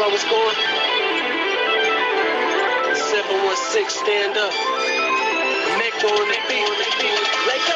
I was going. 716, stand up. Neck on the beat. Let go.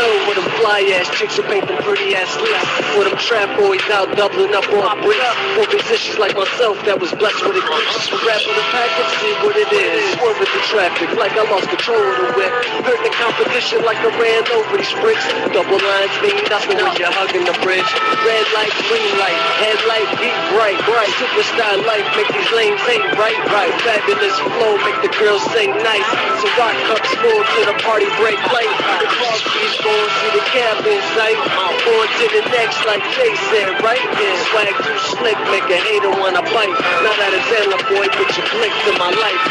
With them fly ass chicks who paint them pretty ass lips. With them trap boys out doubling up on bricks. For musicians like myself that was blessed with a gift. Rap with a package, see what it is. Swerving the traffic like I lost control of the whip. Hurt the competition like I ran over these bricks. Double lines mean nothing when you're hugging the bridge. Red light, green light, headlight, beat bright. Superstar life, make these lanes ain't right. Fabulous flow, make the girls sing nice. So rock cups full to the party break late. The car keys going to the cabin sight. On to the next like Jay said, right? Yeah, swag too slick, make a hater wanna bite. Now that it's Ella boy, put your click to my life.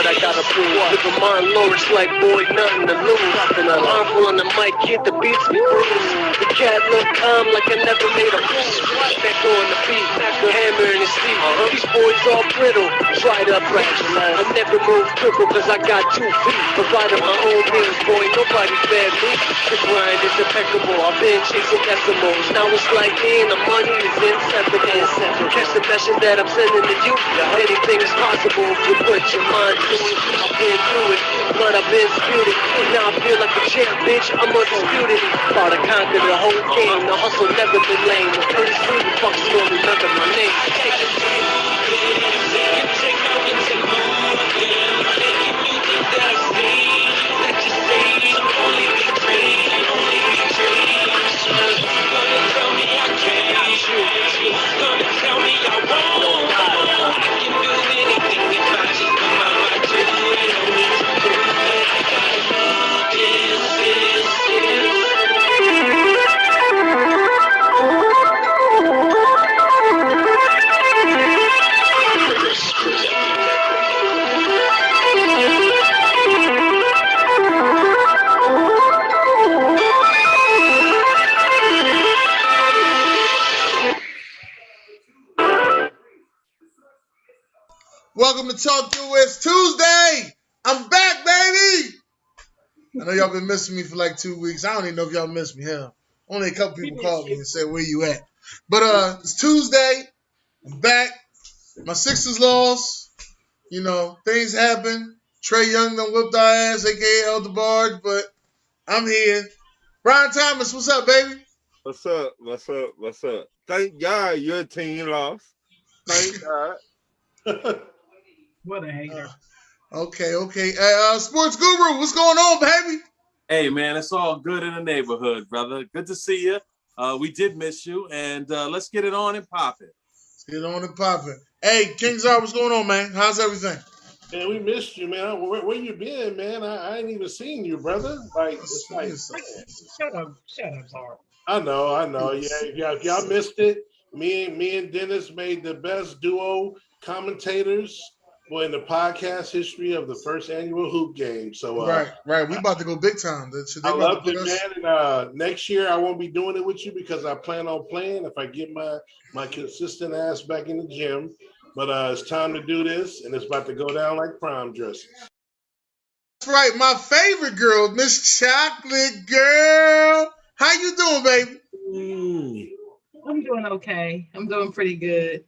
I gotta prove. Living my lyrics like boy, nothing to lose. And an armful on the mic, hit the beats be bruised. The cat look calm like I never made a move. Back on the beat, the hammer in his feet. These boys all brittle, tried up fragile. I never move crippled cause I got 2 feet. Provided my own means, boy, nobody fed me. The grind is impeccable, I've been chasing decimals. Now it's like the money is inseparable. Catch the message that I'm sending to you. Anything is possible if you put your mind to it. I've been through it, but I've been disputed. Now I feel like a champ, bitch, I'm undisputed. About to conquer the whole game, the hustle never been lame. Pretty soon the fuckers gonna remember my name. Welcome to Talk To It's Tuesday. I'm back, baby. I know y'all been missing me for like 2 weeks. I don't even know if y'all missed me. Hell, only a couple people called me and said, "Where you at?" But it's Tuesday. I'm back. My Sixers lost. You know, things happen. Trae Young done whipped our ass, aka Elder Barge, but I'm here. Brian Thomas, what's up, baby? What's up? Thank God your team lost. Thank God. What a hater. Okay. Sports Guru, what's going on, baby? Hey, man, it's all good in the neighborhood, brother. Good to see you. We did miss you, and let's get it on and pop it. Hey, King Czar, what's going on, man? How's everything? Man, we missed you, man. Where you been, man? I ain't even seen you, brother. Like, it's like, Shut up, Czar. I know. Yeah, if y'all missed it, me and Dennis made the best duo commentators in the podcast history of the first annual hoop game. So right. We about to go big time. I loved it, man. And next year I won't be doing it with you because I plan on playing if I get my consistent ass back in the gym. But it's time to do this, and it's about to go down like prom dresses. That's right, my favorite girl, Miss Chocolate Girl. How you doing, baby? I'm doing okay. I'm doing pretty good.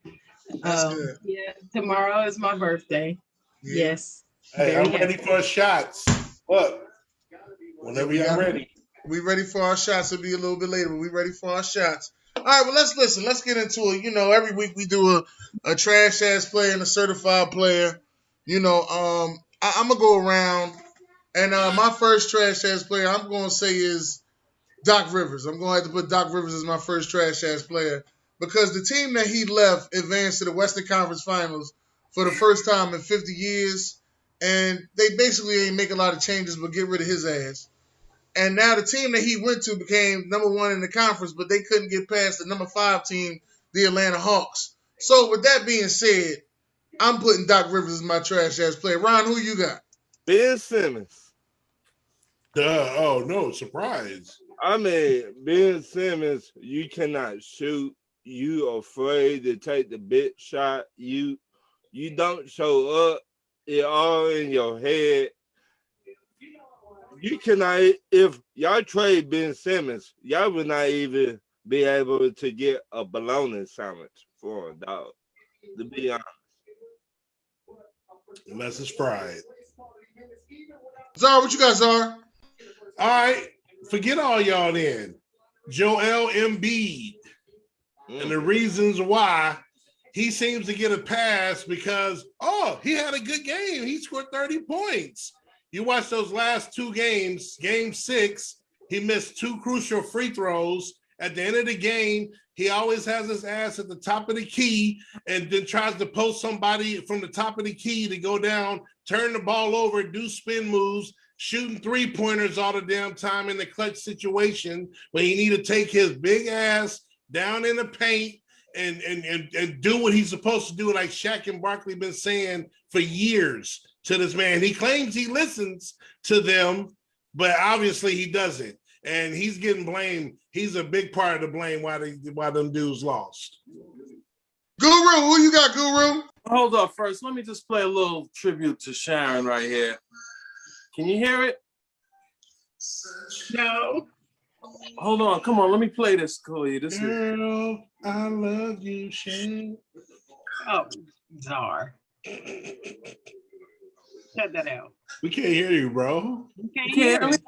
That's good. Yeah, tomorrow is my birthday. Yeah. Yes. Hey, I'm ready for shots. Look, whenever you're ready. We ready for our shots. It'll be a little bit later, but we ready for our shots. All right, well, let's listen. Let's get into it. You know, every week we do a trash ass player and a certified player. You know, I'm gonna go around, and my first trash ass player I'm gonna say is Doc Rivers. I'm gonna have to put Doc Rivers as my first trash ass player. because the team that he left advanced to the Western Conference Finals for the first time in 50 years, and they basically ain't make a lot of changes but get rid of his ass. And now the team that he went to became number 1 in the conference, but they couldn't get past the number 5 team, the Atlanta Hawks. So with that being said, I'm putting Doc Rivers as my trash ass player. Ron, who you got? Ben Simmons. Duh. Oh no, surprise. I mean, Ben Simmons, you cannot shoot. You afraid to take the big shot. You don't show up. It all in your head. You cannot, if y'all trade Ben Simmons, y'all would not even be able to get a bologna sandwich for a dog, to be honest. Unless it's fried. Zara, what you got, Zara? All right, forget all y'all then. Joel Embiid. And the reasons why he seems to get a pass because, he had a good game. He scored 30 points. You watch those last 2 games, game 6, he missed 2 crucial free throws. At the end of the game, he always has his ass at the top of the key and then tries to post somebody from the top of the key to go down, turn the ball over, do spin moves, shooting 3-pointers all the damn time in the clutch situation when he need to take his big ass down in the paint and do what he's supposed to do, like Shaq and Barkley been saying for years to this man. He claims he listens to them, but obviously he doesn't. And he's getting blamed. He's a big part of the blame why them dudes lost. Guru, who you got, Guru? Hold up first. Let me just play a little tribute to Sharon right here. Can you hear it? No. Hold on. Come on. Let me play this for you. This is Girl, I love you, Sharon. Oh, Czar. Cut that out. We can't hear you, bro. You can't You can't hear it.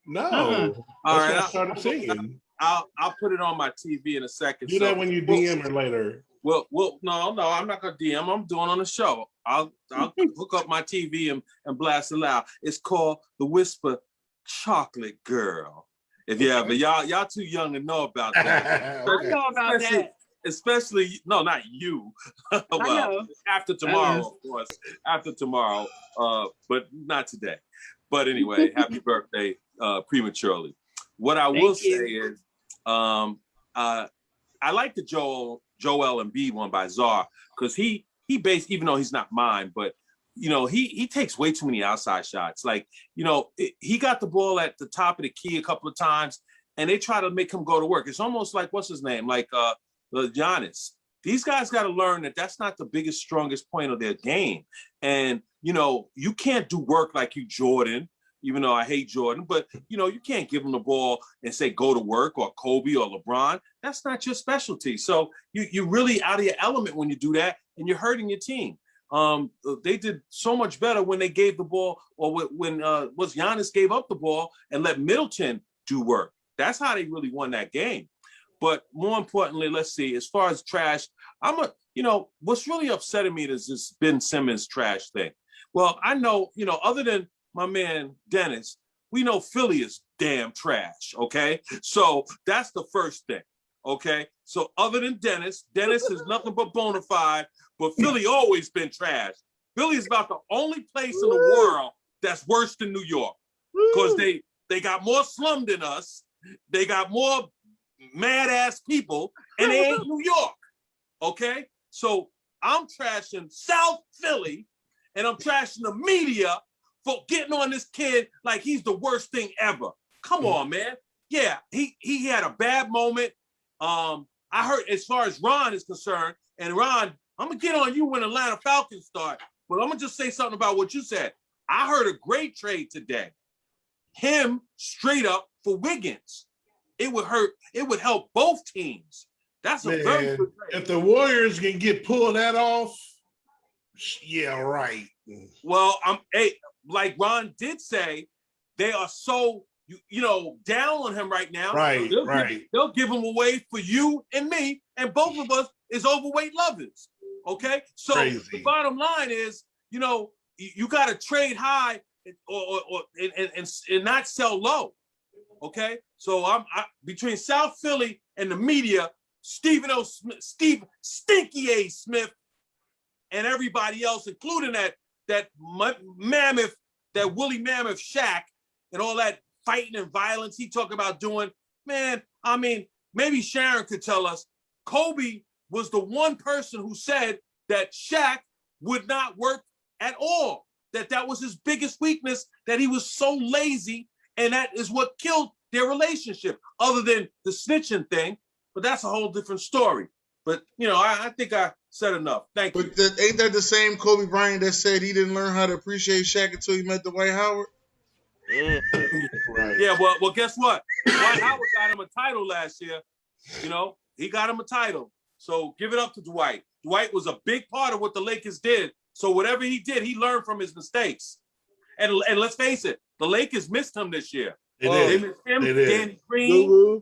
No. Uh-huh. All That's right. why I started singing. I'll put it on my TV in a second. Do that when you DM her later. Well, no, I'm not gonna DM. I'm doing on the show. I'll hook up my TV and blast it loud. It's called The Whisper Chocolate Girl. If you ever, y'all too young to know about that. I know about that. Especially, no, not you. I know. After tomorrow, of course. After tomorrow, but not today. But anyway, happy birthday prematurely. What I will say is, I like the Joel Embiid one by Czar because he based, even though he's not mine, but he takes way too many outside shots. Like, he got the ball at the top of the key a couple of times, and they try to make him go to work. It's almost like what's his name, like Giannis. These guys got to learn that that's not the biggest, strongest point of their game, and you can't do work like you Jordan. Even though I hate Jordan, but you can't give him the ball and say go to work, or Kobe or LeBron. That's not your specialty. So you're really out of your element when you do that, and you're hurting your team. They did so much better when they gave the ball, or when Giannis gave up the ball and let Middleton do work. That's how they really won that game. But more importantly, let's see, as far as trash, what's really upsetting me is this Ben Simmons trash thing. Well, I know, other than my man Dennis, we know Philly is damn trash, okay? So that's the first thing, okay? So other than Dennis is nothing but bona fide, but Philly always been trash. Philly is about the only place in the world that's worse than New York, because they got more slum than us, they got more mad-ass people, and they ain't New York, okay? So I'm trashing South Philly, and I'm trashing the media for getting on this kid like he's the worst thing ever. Come on, man. Yeah, he had a bad moment. I heard, as far as Ron is concerned, and Ron, I'm gonna get on you when Atlanta Falcons start, but I'm gonna just say something about what you said. I heard a great trade today. Him straight up for Wiggins. It would help both teams. That's a very good trade. If the Warriors can get pulled that off, yeah, right. Well, like Ron did say, they are so down on him right now. Right, They'll give him away for you and me, and both of us is overweight lovers. Okay, so Crazy. The bottom line is, you got to trade high and not sell low. Okay, so I'm between South Philly and the media Stephen O. Smith, Steve Stinky A. Smith, and everybody else, including that mammoth, that Willie Mammoth Shaq, and all that fighting and violence he talked about doing. Man, I mean, maybe Sharon could tell us. Kobe was the one person who said that Shaq would not work at all. That was his biggest weakness, that he was so lazy, and that is what killed their relationship, other than the snitching thing. But that's a whole different story. But, you know, I think I said enough. Thank you. But ain't that the same Kobe Bryant that said he didn't learn how to appreciate Shaq until he met Dwight Howard? Right. Yeah, well, guess what? Dwight Howard got him a title last year. You know, he got him a title. So give it up to Dwight. Dwight was a big part of what the Lakers did. So whatever he did, he learned from his mistakes. And let's face it, the Lakers missed him this year. They missed him, Danny Green. Guru,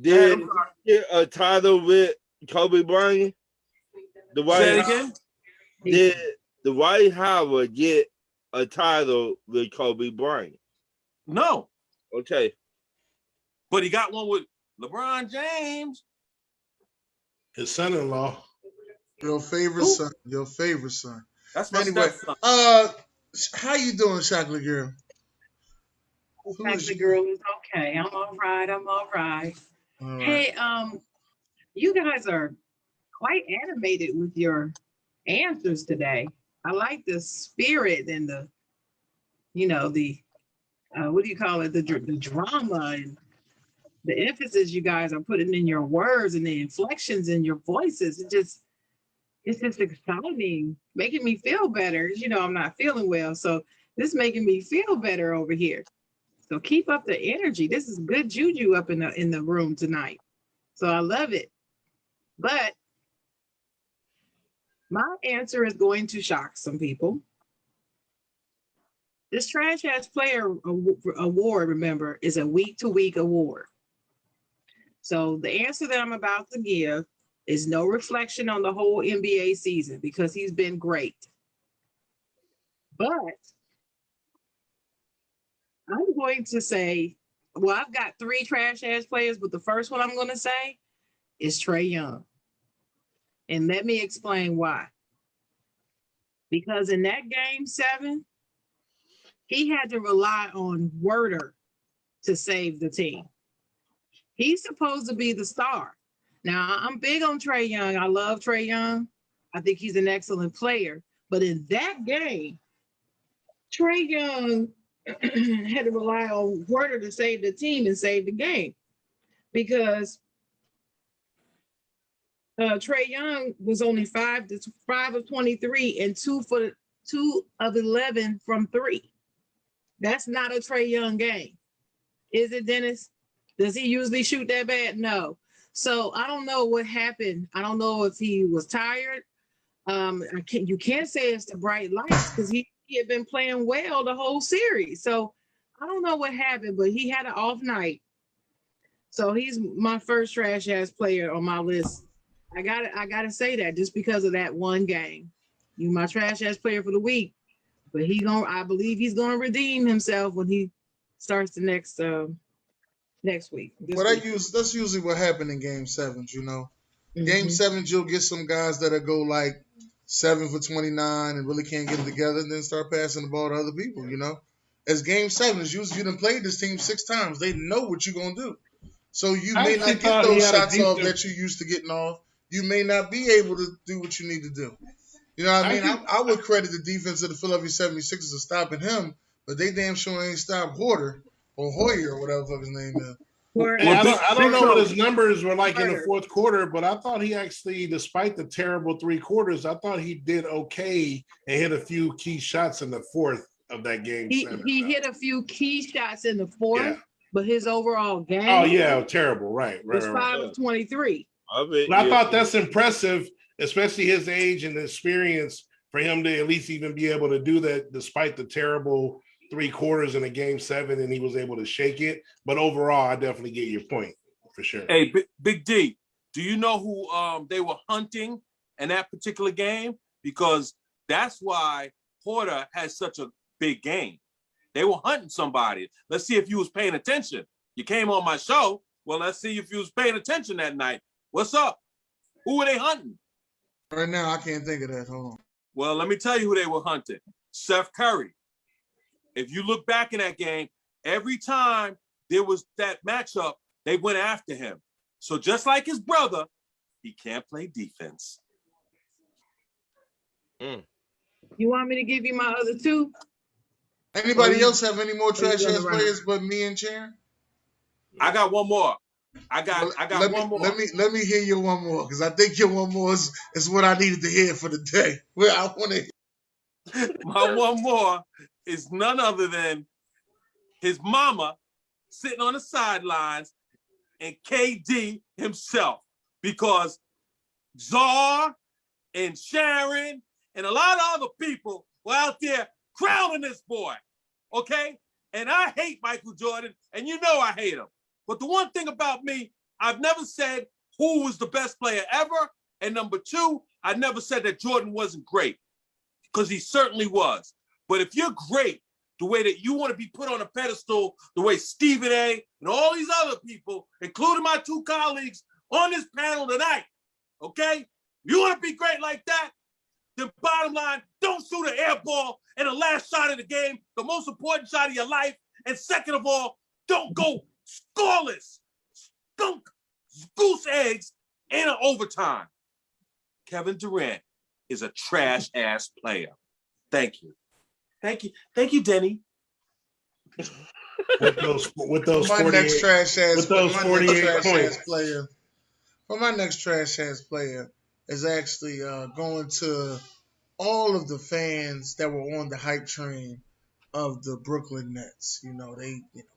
did he get a title with Kobe Bryant? Say it again? Did Dwight Howard get a title with Kobe Bryant? No, Okay. but he got one with LeBron James. His son-in-law. Your favorite son. Your favorite son. That's my Anyway, stepson. how you doing, Chocolate Girl? Chocolate girl is okay. I'm all right. All right. Hey, you guys are quite animated with your answers today. I like the spirit and the, you know, the what do you call it? The drama and the emphasis you guys are putting in your words and the inflections in your voices. It's just exciting, making me feel better. You know, I'm not feeling well, so this is making me feel better over here. So keep up the energy. This is good juju up in the room tonight. So I love it. But my answer is going to shock some people. This Trash Ass Player Award, remember, is a week-to-week award. So the answer that I'm about to give is no reflection on the whole NBA season because he's been great. But I'm going to say, well, I've got 3 trash ass players, but the first one I'm going to say is Trae Young. And let me explain why. Because in that game 7, he had to rely on Werder to save the team. He's supposed to be the star. Now, I'm big on Trae Young. I love Trae Young. I think he's an excellent player. But in that game, Trae Young had to rely on Werder to save the team and save the game because Trae Young was only 5 of 23 and 2 of 11 from 3. That's not a Trae Young game. Is it, Dennis? Does he usually shoot that bad? No. So I don't know what happened. I don't know if he was tired. You can't say it's the bright lights because he had been playing well the whole series. So I don't know what happened, but he had an off night. So he's my first trash ass player on my list. I gotta say that just because of that one game. You my trash ass player for the week. But I believe he's gonna redeem himself when he starts the next week. That's usually what happened in game 7s, you know. Mm-hmm. Game 7s, you'll get some guys that'll go like 7 for 29 and really can't get it together and then start passing the ball to other people, you know. As game 7s, usually you done played this team 6 times. They know what you're going to do. So you may not get those shots off that you used to getting off. You may not be able to do what you need to do. You know what I mean? I would credit the defense of the Philadelphia 76ers for stopping him, but they damn sure ain't stopped Hoyer or whatever the fuck his name is. I don't know what his numbers were like in the fourth quarter, but I thought he actually, despite the terrible 3 quarters, I thought he did okay and hit a few key shots in the fourth of that game. He hit a few key shots in the fourth, but his overall game. Oh yeah, terrible. Right. Was 5 of 23. I thought that's impressive, especially his age and experience, for him to at least even be able to do that despite the terrible 3 quarters in a game 7, and he was able to shake it. But overall, I definitely get your point for sure. Hey, Big D, do you know who they were hunting in that particular game? Because that's why Porter has such a big game. They were hunting somebody. Let's see if you was paying attention. You came on my show. Well, let's see if you was paying attention that night. What's up? Who were they hunting? Right now, I can't think of that. Hold on. Well, let me tell you who they were hunting. Seth Curry. If you look back in that game, every time there was that matchup, they went after him. So just like his brother, he can't play defense. You want me to give you my other two? Anybody else have any more trash ass players but me and Sharon? I got one more. I got one more. Let me hear your one more, because I think your one more is what I needed to hear for the day. Well, I want to. My one more is none other than his mama sitting on the sidelines and KD himself, because Czar and Sharon and a lot of other people were out there crowning this boy, okay? And I hate Michael Jordan, and you know I hate him. But the one thing about me, I've never said who was the best player ever, and number two, I never said that Jordan wasn't great, because he certainly was. But if you're great, the way that you want to be put on a pedestal, the way Stephen A. and all these other people, including my two colleagues on this panel tonight, okay? You want to be great like that? Then bottom line, don't shoot an air ball in the last shot of the game, the most important shot of your life. And second of all, don't go scoreless, skunk, goose eggs in an overtime. Kevin Durant is a trash ass player. Thank you. Thank you. Thank you, Denny. With those My 48, next trash ass, with those 48 points. player. Well, my next trash ass player is actually going to all of the fans that were on the hype train of the Brooklyn Nets.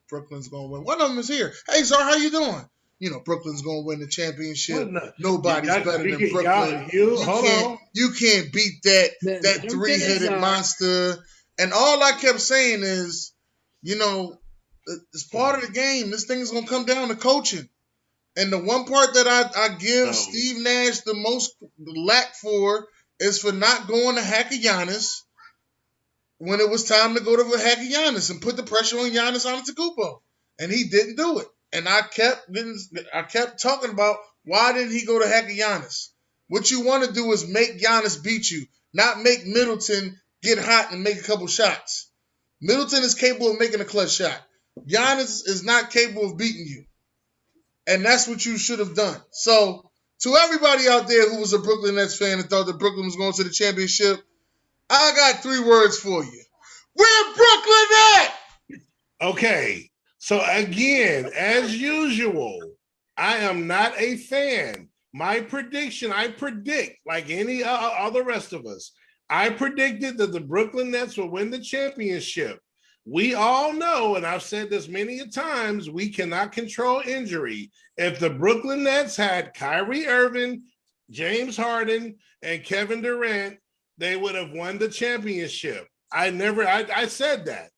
Brooklyn's gonna win. One of them is here. Hey, Czar, how you doing? Brooklyn's gonna win the championship. Nobody's better than Brooklyn. You can't beat that three-headed monster. And all I kept saying is, it's part of the game. This thing is gonna come down to coaching. And the one part that I give Steve Nash the most lack for is for not going to hack Giannis when it was time to go to hack Giannis and put the pressure on Giannis Antetokounmpo. And he didn't do it. And I kept talking about, why didn't he go to hack Giannis? What you want to do is make Giannis beat you, not make Middleton get hot and make a couple shots. Middleton is capable of making a clutch shot. Giannis is not capable of beating you. And that's what you should have done. So, to everybody out there who was a Brooklyn Nets fan and thought that Brooklyn was going to the championship, I got 3 words for you. Where Brooklyn at? Okay. So again, as usual, I am not a fan. My prediction, I predict, like any other rest of us, I predicted that the Brooklyn Nets will win the championship. We all know, and I've said this many a times, we cannot control injury. If the Brooklyn Nets had Kyrie Irving, James Harden, and Kevin Durant, they would have won the championship. I said that.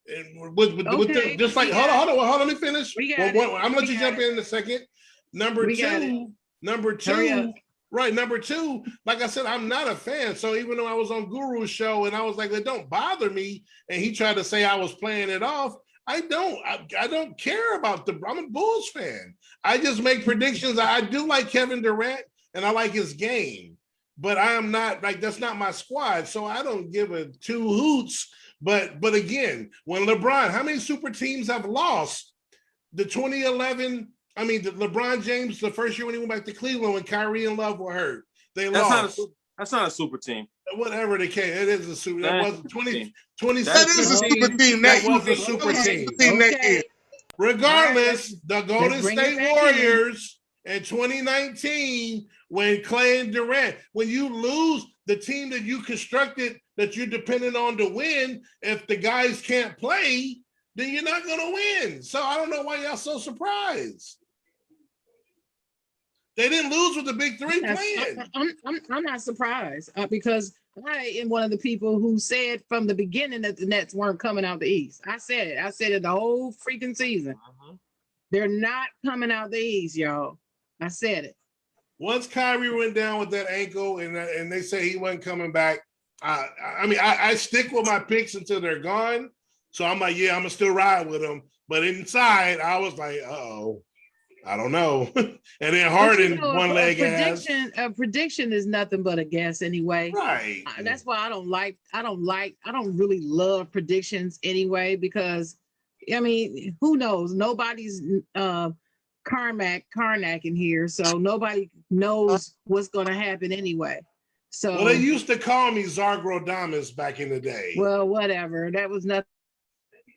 Just like, hold on, let me finish. I'm gonna let you jump in a second. Number two, right? Number two, like I said, I'm not a fan. So even though I was on Guru's show and I was like, it don't bother me, and he tried to say I was playing it off, I don't care about I'm a Bulls fan. I just make predictions. I do like Kevin Durant and I like his game, but I am not that's not my squad. So I don't give a 2 hoots. But again, when LeBron, how many super teams have lost? The 2011, the LeBron James, the first year when he went back to Cleveland when Kyrie and Love were hurt, they lost. That's not a super team. Whatever the case, it is a super. That was 2016. That is a super team. That was a super team. Okay. Regardless, the Golden State Warriors in 2019, when Clay and Durant, when you lose the team that you constructed, that you're dependent on to win, if the guys can't play, then you're not going to win. So I don't know why y'all so surprised. They didn't lose with the big 3 playing. I'm not surprised because I am one of the people who said from the beginning that the Nets weren't coming out the East. I said it the whole freaking season. They're not coming out the East, y'all. I said it. Once Kyrie went down with that ankle and they say he wasn't coming back, I stick with my picks until they're gone. So I'm like, yeah, I'm going to still ride with them. But inside, I was like, uh-oh. I don't know. And then But Harden, a one leg ass. prediction is nothing but a guess anyway. Right. That's why I don't really love predictions anyway, because I mean, who knows? Nobody's Karnak in here, so nobody knows what's going to happen anyway. So Well, they used to call me Zargrodamus back in the day. well, whatever. That was nothing.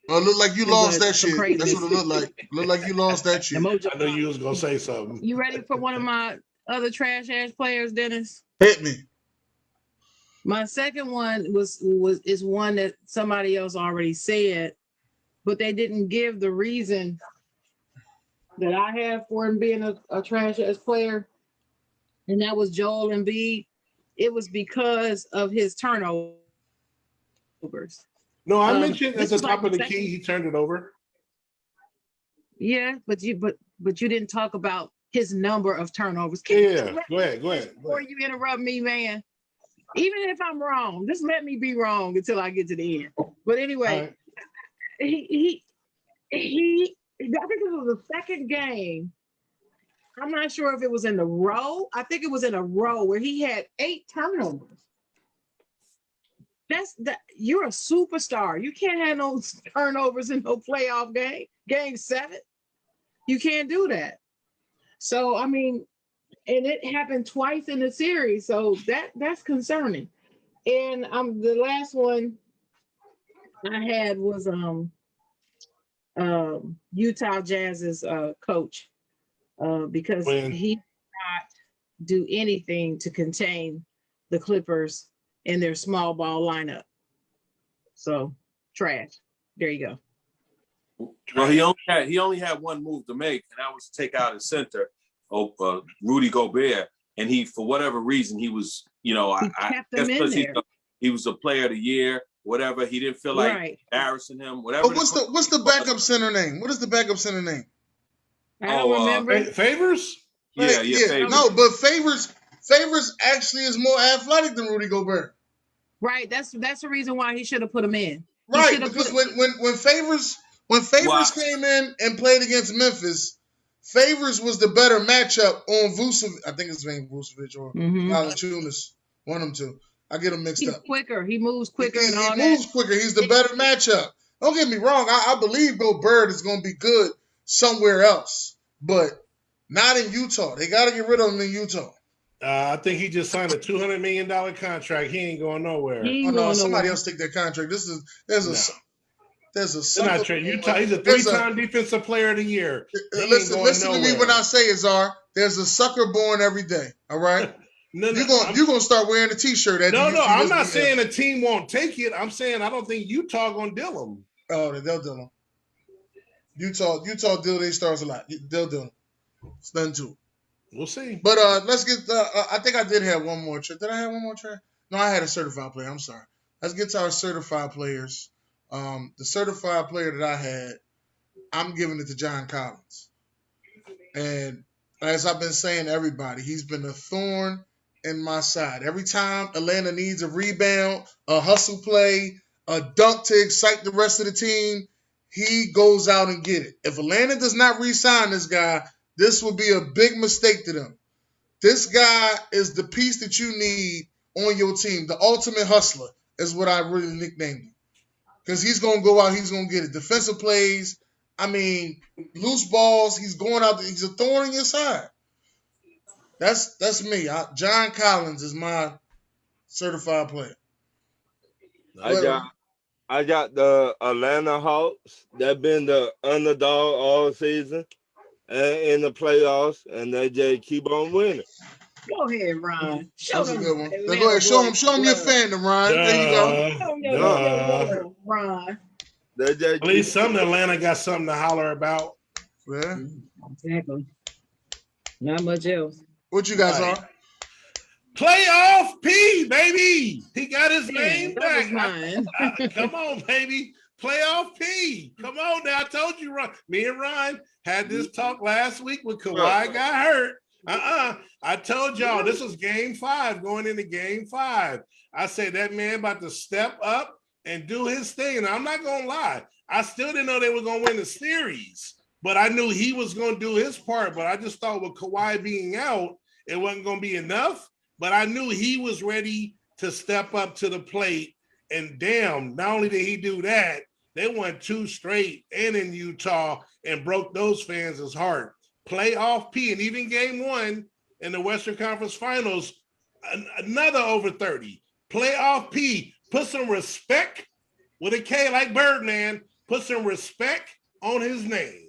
Well, it looked like you lost that some shit. craziness. That's what it looked like. Looked like you lost that shit. Emoji. I know you was gonna say something. You ready for one of my other trash ass players, Dennis? Hit me. My second one is one that somebody else already said, but they didn't give the reason that I have for him being a trash ass player, and that was Joel Embiid. It was because of his turnovers. No, I mentioned at this the was top like of the the key, he turned it over. Yeah, but you didn't talk about his number of turnovers. Yeah, go ahead. Before you interrupt me, man. Even if I'm wrong, just let me be wrong until I get to the end. But anyway, he I think it was the second game. I'm not sure if it was in the row. I think it was in a row where he had 8 turnovers. You're a superstar. You can't have no turnovers in no playoff game. Game 7. You can't do that. So I mean, and it happened twice in the series. So that's concerning. And the last one I had was Utah Jazz's coach, because he did not do anything to contain the Clippers in their small ball lineup. So trash. There you go. Well, he only had one move to make, and that was to take out his center, Rudy Gobert. And he, for whatever reason, he was, I guess because he was a player of the year, whatever. He didn't feel like embarrassing him, whatever. But what's the backup center name? What is the backup center name? I don't remember. Favors? Yeah. Favors. No, but Favors actually is more athletic than Rudy Gobert. Right. That's the reason why he should have put him in. Right, because when Favors came in and played against Memphis, Favors was the better matchup on Vucevic. I think his name Vucevic or Valanciunas. One of them two. I get them mixed up. Quicker. He moves quicker He moves quicker. He's the better matchup. Don't get me wrong. I believe Gobert is going to be good somewhere else, but not in Utah. They got to get rid of him in Utah. I think he just signed a $200 million contract. He ain't going nowhere. Somebody else take that contract. There's a sucker. Utah. He's a 3-time defensive player of the year. Listen to me when I say it, Czar. There's a sucker born every day. All right. You're gonna start wearing a T-shirt. I'm not saying a team won't take it. I'm saying I don't think Utah gonna deal him. Oh, they'll deal him. Utah deal their stars a lot. They'll deal him. It's done too. We'll see. But let's get. I think I did have one more track. Did I have one more track? No, I had a certified player. I'm sorry. Let's get to our certified players. The certified player that I had, I'm giving it to John Collins. And as I've been saying to everybody, he's been a thorn in my side. Every time Atlanta needs a rebound, a hustle play, a dunk to excite the rest of the team, he goes out and get it. If Atlanta does not re-sign this guy, this will be a big mistake to them. This guy is the piece that you need on your team. The ultimate hustler is what I really nicknamed him. Because he's going to go out, he's going to get it. Defensive plays, loose balls, he's going out, he's a thorn in your side. That's me. John Collins is my certified player. I got the Atlanta Hawks. They've been the underdog all season and in the playoffs, and they just keep on winning. Go ahead, Ron. That's a good one. Go ahead, show him your fandom, Ron. There you go. Ron. At least some of Atlanta got something to holler about. Yeah. Exactly. Not much else. What you guys are? Playoff P, baby. He got his name back. Come on, baby. Playoff P. Come on now. I told you, Ron. Me and Ron had this talk last week when Kawhi got hurt. I told y'all this was game 5, going into game 5. I said that man about to step up and do his thing. And I'm not going to lie. I still didn't know they were going to win the series. but I knew he was going to do his part. But I just thought with Kawhi being out, it wasn't going to be enough. But I knew he was ready to step up to the plate. And damn, not only did he do that, they won 2 straight and in Utah and broke those fans' heart. Playoff P, and even game 1 in the Western Conference Finals, another over 30. Playoff P, put some respect with a K like Birdman, put some respect on his name.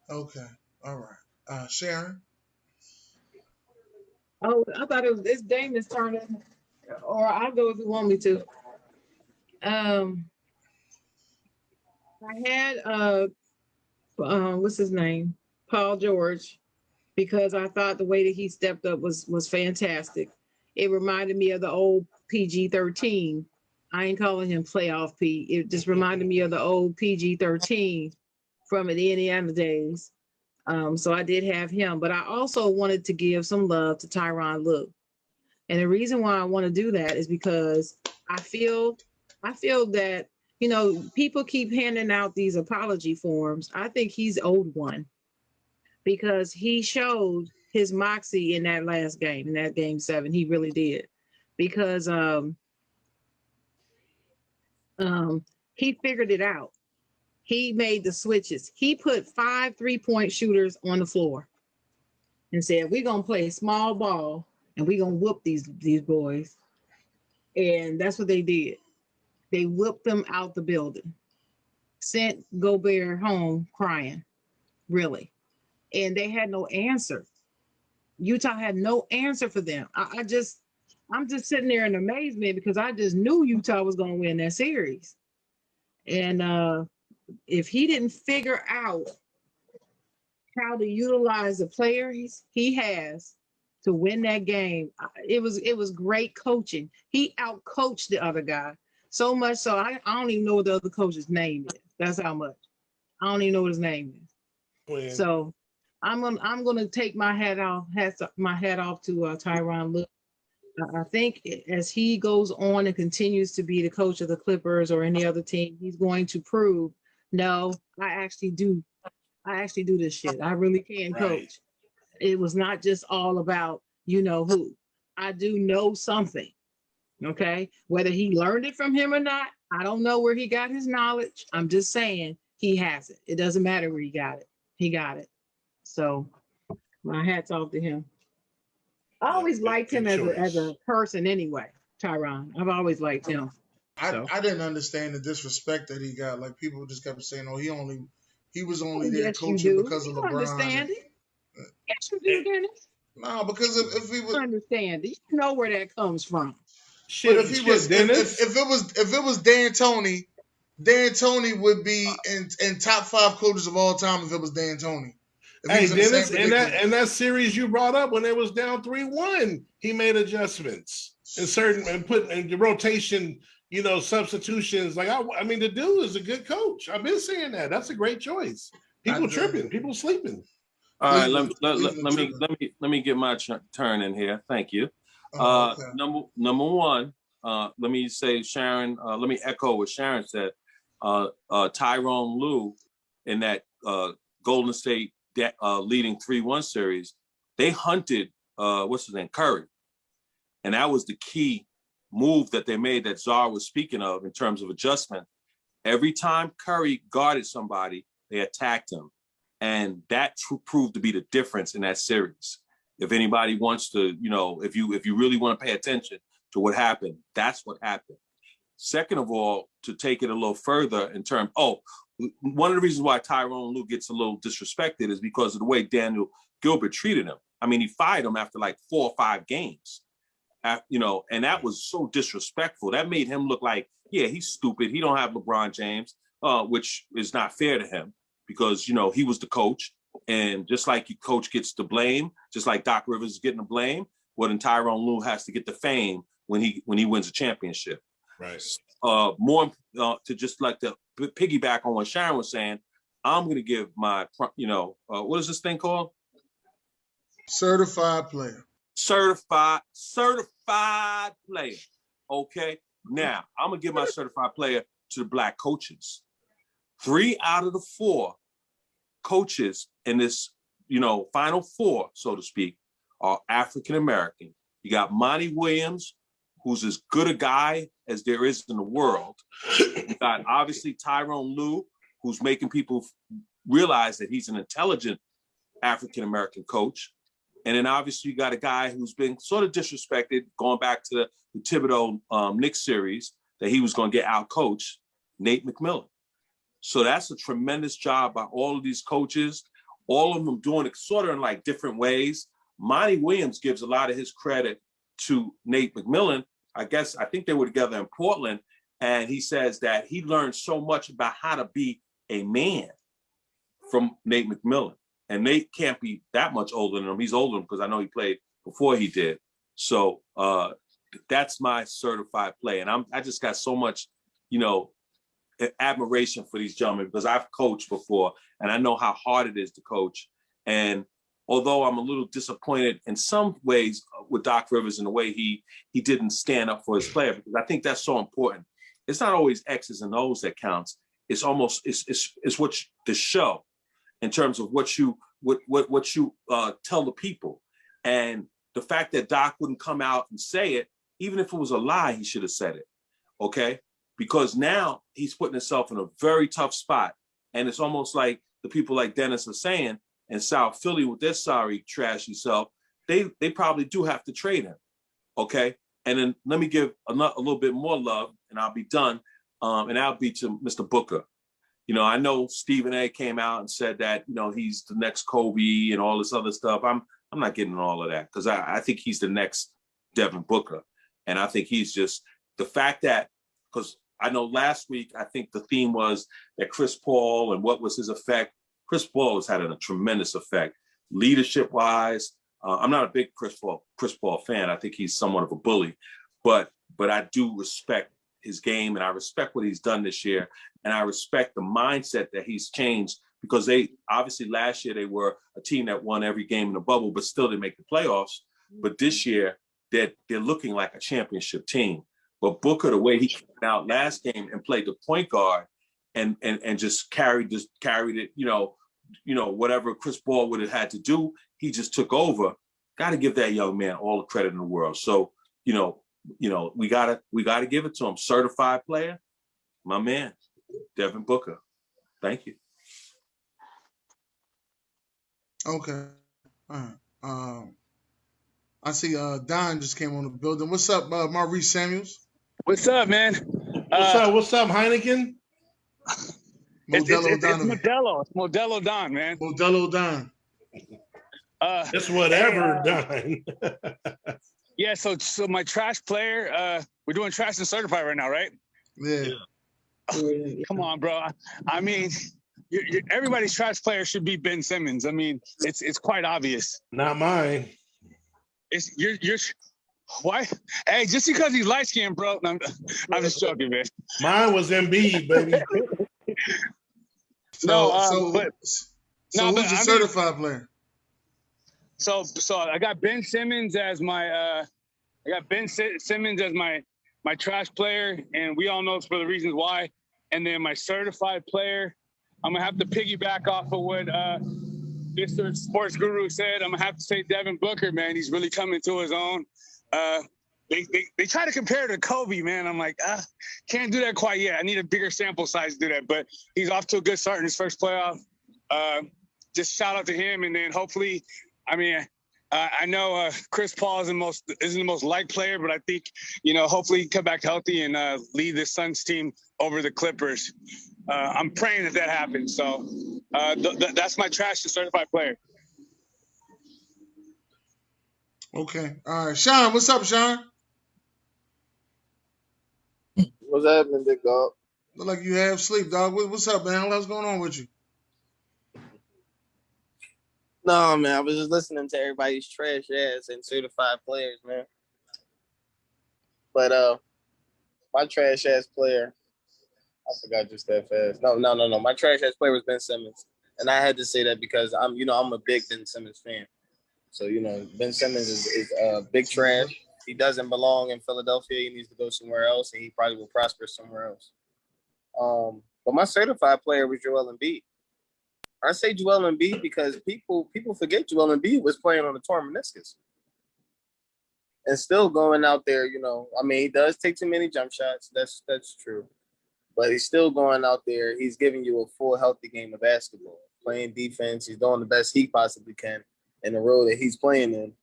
Okay. All right. Sharon? Oh, I thought it's Damon's turn, or I'll go if you want me to. I had what's his name? Paul George, because I thought the way that he stepped up was fantastic. It reminded me of the old PG-13. I ain't calling him playoff P. It just reminded me of the old PG-13 from the Indiana days. So I did have him, but I also wanted to give some love to Tyronn Lue. And the reason why I want to do that is because I feel that, you know, people keep handing out these apology forms. I think he's owed one because he showed his moxie in that last game, in that game 7. He really did, because he figured it out. He made the switches. He put 5 3-point shooters on the floor and said, we're going to play small ball and we're going to whoop these boys. And that's what they did. They whooped them out the building, sent Gobert home crying, really. And they had no answer. Utah had no answer for them. I'm just sitting there in amazement because I just knew Utah was going to win that series. And if he didn't figure out how to utilize the players he has to win that game, it was great coaching. He outcoached the other guy so much so I don't even know what the other coach's name is. That's how much. I don't even know what his name is. When, So I'm gonna take my hat off to Tyronn Lue. I think as he goes on and continues to be the coach of the Clippers or any other team, he's going to prove, no, I actually do this shit. I really can coach. Right. It was not just all about you know who. I do know something. Okay. Whether he learned it from him or not, I don't know where he got his knowledge. I'm just saying he has it. It doesn't matter where he got it. He got it. So my hat's off to him. I always liked him as a person anyway, Tyronn. I've always liked him. I didn't understand the disrespect that he got. Like, people just kept saying, "Oh, he was only there Yes, you coaching do. because of You LeBron." understand it. Yes, you do, Dennis. No, because if he was, You understand it. You know where that comes from. but if he was, Dennis. if it was D'Antoni would be in top 5 coaches of all time if it was D'Antoni. Hey, Dennis, in that series you brought up when they was down 3-1, he made adjustments and put in the rotation, you know, substitutions. Like I mean, the dude is a good coach. I've been saying that. That's a great choice. People tripping, people sleeping. All right, let me get my turn in here. Thank you. Okay. Number one, let me say, Sharon. Let me echo what Sharon said. Tyronn Lue in that Golden State leading 3-1 series, they hunted what's his name, Curry, and that was the key move that they made that Czar was speaking of in terms of adjustment. Every time Curry guarded somebody, they attacked him, and that proved to be the difference in that series. If anybody wants to, you know, if you really want to pay attention to what happened, that's what happened. Second of all, to take it a little further in terms, one of the reasons why Tyronn Lue gets a little disrespected is because of the way Daniel Gilbert treated him. I mean, he fired him after like 4 or 5 games, you know, and that was so disrespectful. That made him look like, yeah, he's stupid. He don't have LeBron James, which is not fair to him because, you know, he was the coach. And just like your coach gets the blame, just like Doc Rivers is getting the blame, well, then Tyronn Lue has to get the fame when he wins a championship. Right. More to just like to piggyback on what Sharon was saying, I'm going to give my, you know, what is this thing called? Certified player. Certified player. Okay. Now I'm going to give my certified player to the black coaches. 3 out of the 4 coaches in this, Final Four, so to speak, are African American. You got Monty Williams, who's as good a guy as there is in the world. You got obviously Tyronn Lue, who's making people realize that he's an intelligent African American coach. And then obviously you got a guy who's been sort of disrespected, going back to the Thibodeau Knicks series, that he was going to get out coached, Nate McMillan. So that's a tremendous job by all of these coaches, all of them doing it sort of in like different ways. Monty Williams gives a lot of his credit to Nate McMillan. I think they were together in Portland, and he says that he learned so much about how to be a man from Nate McMillan. And Nate can't be that much older than him. He's older because I know he played before he did. So that's my certified play. And I just got so much, admiration for these gentlemen, because I've coached before and I know how hard it is to coach. And although I'm a little disappointed in some ways with Doc Rivers in the way he didn't stand up for his player, because I think that's so important. It's not always X's and O's that counts. It's almost it's what the show, in terms of what you tell the people. And the fact that Doc wouldn't come out and say it, even if it was a lie, he should have said it, okay? Because now he's putting himself in a very tough spot. And it's almost like the people like Dennis are saying, in South Philly with their sorry, trashy self, they probably do have to trade him, okay? And then let me give a little bit more love, and I'll be done, and that'll be to Mr. Booker. I know Stephen A. came out and said that, he's the next Kobe and all this other stuff. I'm not getting all of that, because I think he's the next Devin Booker. And I think he's just the fact that, because I know last week, I think the theme was that Chris Paul and what was his effect. Chris Paul has had a tremendous effect, leadership-wise. I'm not a big Chris Paul fan. I think he's somewhat of a bully, but I do respect his game, and I respect what he's done this year, and I respect the mindset that he's changed, because they obviously last year they were a team that won every game in the bubble, but still didn't make the playoffs. But this year they're looking like a championship team. But Booker, the way he came out last game and played the point guard and just carried it, whatever Chris Paul would have had to do, he just took over. Got to give that young man all the credit in the world. So, we gotta give it to him. Certified player, my man, Devin Booker. Thank you. Okay. All right. I see Don just came on the building. What's up, Maurice Samuels? What's up, man? What's up, Heineken? It's Modelo. It's Modelo Don, man. Modelo Don. It's whatever, Don. Yeah, so my trash player, we're doing trash and certified right now, right? Yeah. Come on, bro. I mean, everybody's trash player should be Ben Simmons. I mean, it's quite obvious. Not mine. You're why? Hey, just because he's light skinned, bro. I'm just joking, man. Mine was Embiid, baby. Who's your certified player? So I got Ben Simmons as my my trash player, and we all know it's for the reasons why. And then my certified player, I'm gonna have to piggyback off of what Mr. Sports Guru said. I'm gonna have to say Devin Booker, man. He's really coming to his own. They try to compare to Kobe, man. I'm like, can't do that quite yet. I need a bigger sample size to do that. But he's off to a good start in his first playoff. Just shout out to him, and then hopefully, I mean, I know Chris Paul isn't the most liked player, but I think, hopefully he can come back healthy and lead the Suns team over the Clippers. I'm praying that happens. So that's my trash and certified player. Okay. All right. Sean, what's up, Sean? What's happening, big dog? Look like you have sleep, dog. What's up, man? What's going on with you? No, man, I was just listening to everybody's trash ass and certified players, man. But my trash ass player, I forgot just that fast. No. My trash ass player was Ben Simmons, and I had to say that because I'm a big Ben Simmons fan. So Ben Simmons is big trash. He doesn't belong in Philadelphia. He needs to go somewhere else, and he probably will prosper somewhere else. But my certified player was Joel Embiid. I say Joel Embiid because people forget Joel Embiid was playing on a torn meniscus and still going out there. You know, I mean, he does take too many jump shots. That's true, but he's still going out there. He's giving you a full, healthy game of basketball, playing defense. He's doing the best he possibly can in the role that he's playing in,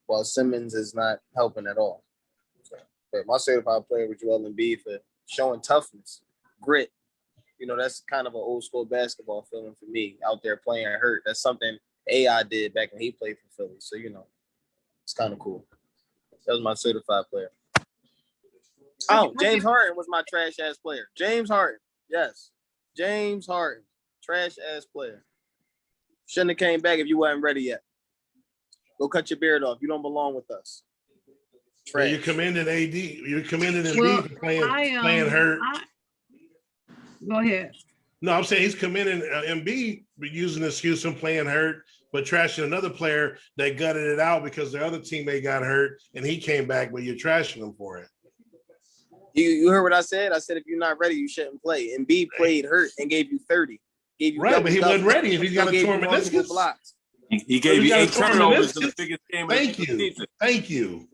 while Simmons is not helping at all. So, but my certified player was Joel Embiid for showing toughness, grit. You know, that's kind of an old school basketball feeling for me, out there playing hurt. That's something AI did back when he played for Philly. So, you know, it's kind of cool. That was my certified player. Oh, James Harden was my trash ass player. James Harden. Yes. James Harden. Trash ass player. Shouldn't have came back if you weren't ready yet. Go cut your beard off. You don't belong with us. Well, you commended AD. You commended Embiid for playing hurt. Go ahead. No, I'm saying he's commending Embiid using the excuse from playing hurt, but trashing another player that gutted it out because their other teammate got hurt and he came back, but you're trashing him for it. You heard what I said? I said if you're not ready, you shouldn't play. Embiid played hurt and gave you 30. Gave you right, but he wasn't ready if he's got a torn meniscus. He gave you 8 turnovers in the biggest game of the season. Thank you.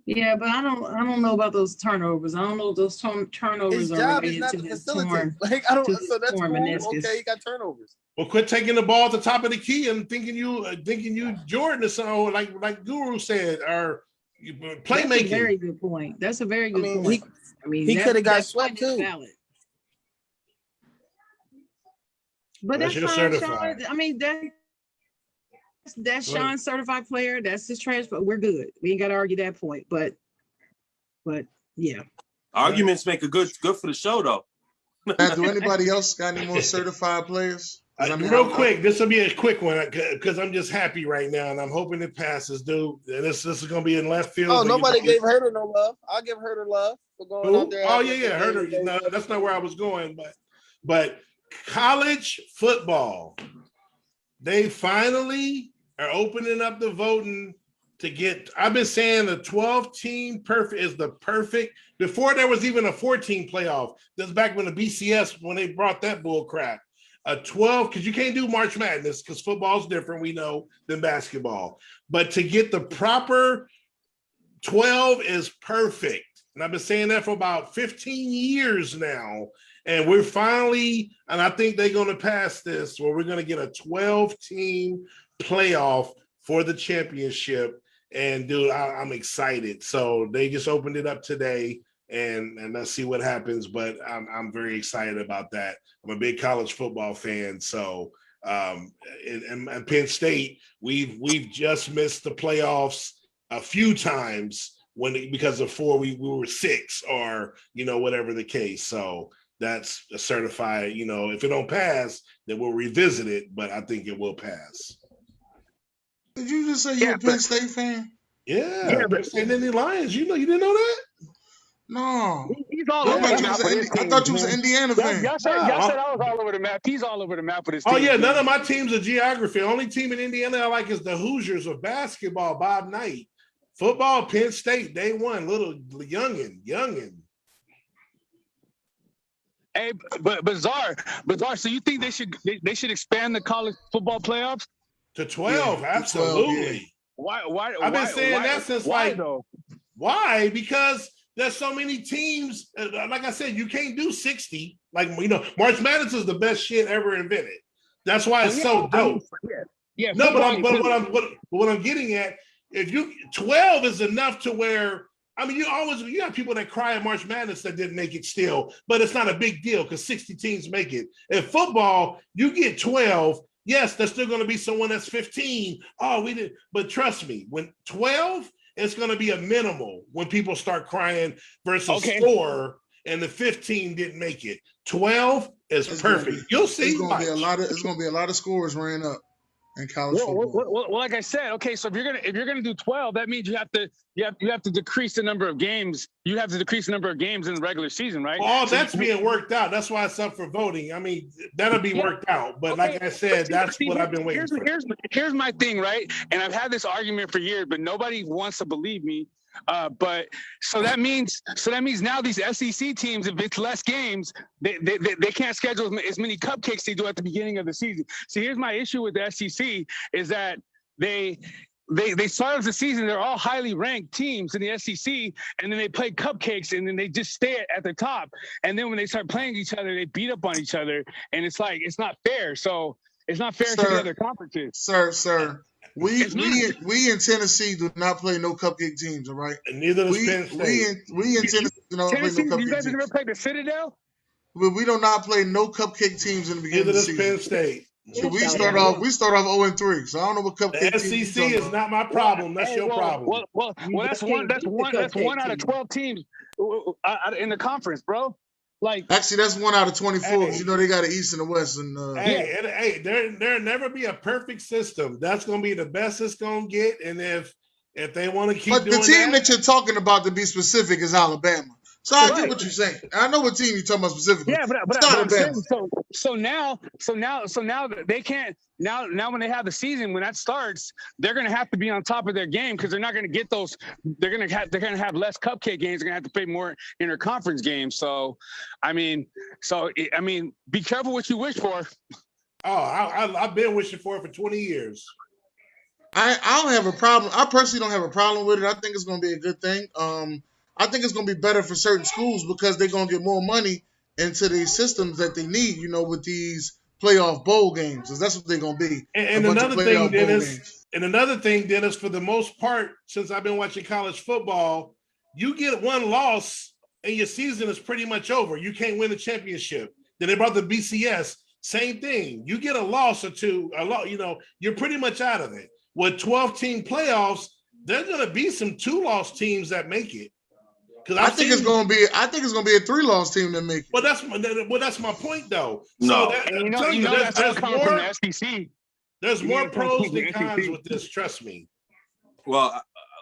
Yeah, but I don't know about those turnovers. I don't know if those turnovers His are job related is not to to his facilitate. torn. Like I don't. So that's torn cool. meniscus. Okay, he got turnovers. Well, quit taking the ball at the top of the key and thinking you Jordan or something, like Guru said, or playmaking. That's a very good point. That's a very good point. He could have got swept too. Valid. But That's that's your fine, certified. Sean. I mean, that's Sean's certified player. That's his trash, but we're good. We ain't got to argue that point. But yeah. Arguments make a good for the show though. Matt, do anybody else got any more certified players? Real quick, this will be a quick one because I'm just happy right now and I'm hoping it passes, dude. And this is going to be in left field. Oh, nobody gave Herter no love. I'll give Herter love for going out there. Oh yeah, Herter. No, that's not where I was going, but college football, they finally are opening up the voting to get. I've been saying the 12-team perfect is the perfect. Before there was even a 14 playoff. That's back when the BCS when they brought that bull crap. A 12, because you can't do March Madness because football's different, we know, than basketball. But to get the proper 12 is perfect. And I've been saying that for about 15 years now. And we're finally, and I think they're going to pass this, where we're going to get a 12-team playoff for the championship. And dude, I'm excited. So they just opened it up today. And let's see what happens. But I'm very excited about that. I'm a big college football fan. So in Penn State, we've just missed the playoffs a few times because of 4 we were 6 or whatever the case. So that's a certified. If it don't pass, then we'll revisit it. But I think it will pass. Did you just say you're a Penn State fan? Yeah, Penn State and the Lions. You didn't know that? No. He's all over the map. I thought you was an Indiana fan. Y'all said I was all over the map. He's all over the map with his team. Oh, yeah. None of my teams are geography. Only team in Indiana I like is the Hoosiers of basketball, Bob Knight. Football, Penn State, day one, little youngin. Hey, but Bizarre. So you think they should expand the college football playoffs to 12? Yeah, absolutely. 12, yeah. Why? I've been saying that since why? Because there's so many teams. Like I said, you can't do 60. March Madness is the best shit ever invented. That's why it's so dope. Yeah. No, but what I'm getting at, if 12 is enough to where. I mean, you have people that cry at March Madness that didn't make it still, but it's not a big deal because 60 teams make it. In football, you get 12. Yes, there's still going to be someone that's 15. Oh, we did, but trust me, when 12, it's going to be a minimal when people start crying versus 4 and the 15 didn't make it. 12 is perfect. You'll see. It's going to be a lot of scores ran up in college football. Well, like I said, okay, so if you're gonna do 12, that means you have to decrease the number of games. You have to decrease the number of games in the regular season, right? Well, that's being worked out. That's why it's up for voting. I mean, that'll be worked out. But like I said, that's what I've been waiting for. Here's my thing, right? And I've had this argument for years, but nobody wants to believe me. But so that means now these SEC teams, if it's less games, they can't schedule as many cupcakes they do at the beginning of the season. So here's my issue with the SEC is that they start off the season, they're all highly ranked teams in the SEC, and then they play cupcakes, and then they just stay at the top. And then when they start playing each other, they beat up on each other, and it's like it's not fair. So it's not fair to the other conferences. Sir. We in Tennessee do not play no cupcake teams, all right? And neither does Penn State. We in Tennessee do not play no cupcake you guys teams. have never played the Citadel? We do not play no cupcake teams in the beginning Neither of the does Penn season. State. So we start off 0-3. So I don't know what cupcake The team SEC is not my problem. That's your problem. Well, that's one out of 12 teams in the conference, bro. Like actually, that's 1 out of 24. Hey. You know they got an East and a West, and hey, there'll never be a perfect system. That's gonna be the best it's gonna get, and if they want to keep but doing the team that you're talking about, to be specific, is Alabama. So I get what you're saying. I know what team you're talking about specifically. Yeah, but I'm saying, so now they can't now when they have the season, when that starts, they're gonna have to be on top of their game because they're not gonna get those. They're gonna have less cupcake games. They're gonna have to play more interconference games. So, I mean, be careful what you wish for. Oh, I've been wishing for it for 20 years. I don't have a problem. I personally don't have a problem with it. I think it's going to be a good thing. I think it's going to be better for certain schools because they're going to get more money into these systems that they need, with these playoff bowl games. Because that's what they're going to be. And another thing, Dennis, for the most part, since I've been watching college football, you get one loss and your season is pretty much over. You can't win the championship. Then they brought the BCS. Same thing. You get a loss or two, you're pretty much out of it. With 12-team playoffs, there's going to be some 2-loss teams that make it. I think it's going to be a 3-loss team that make it. Well, that's my point, though. No, There's more pros than cons with this. Trust me. Well,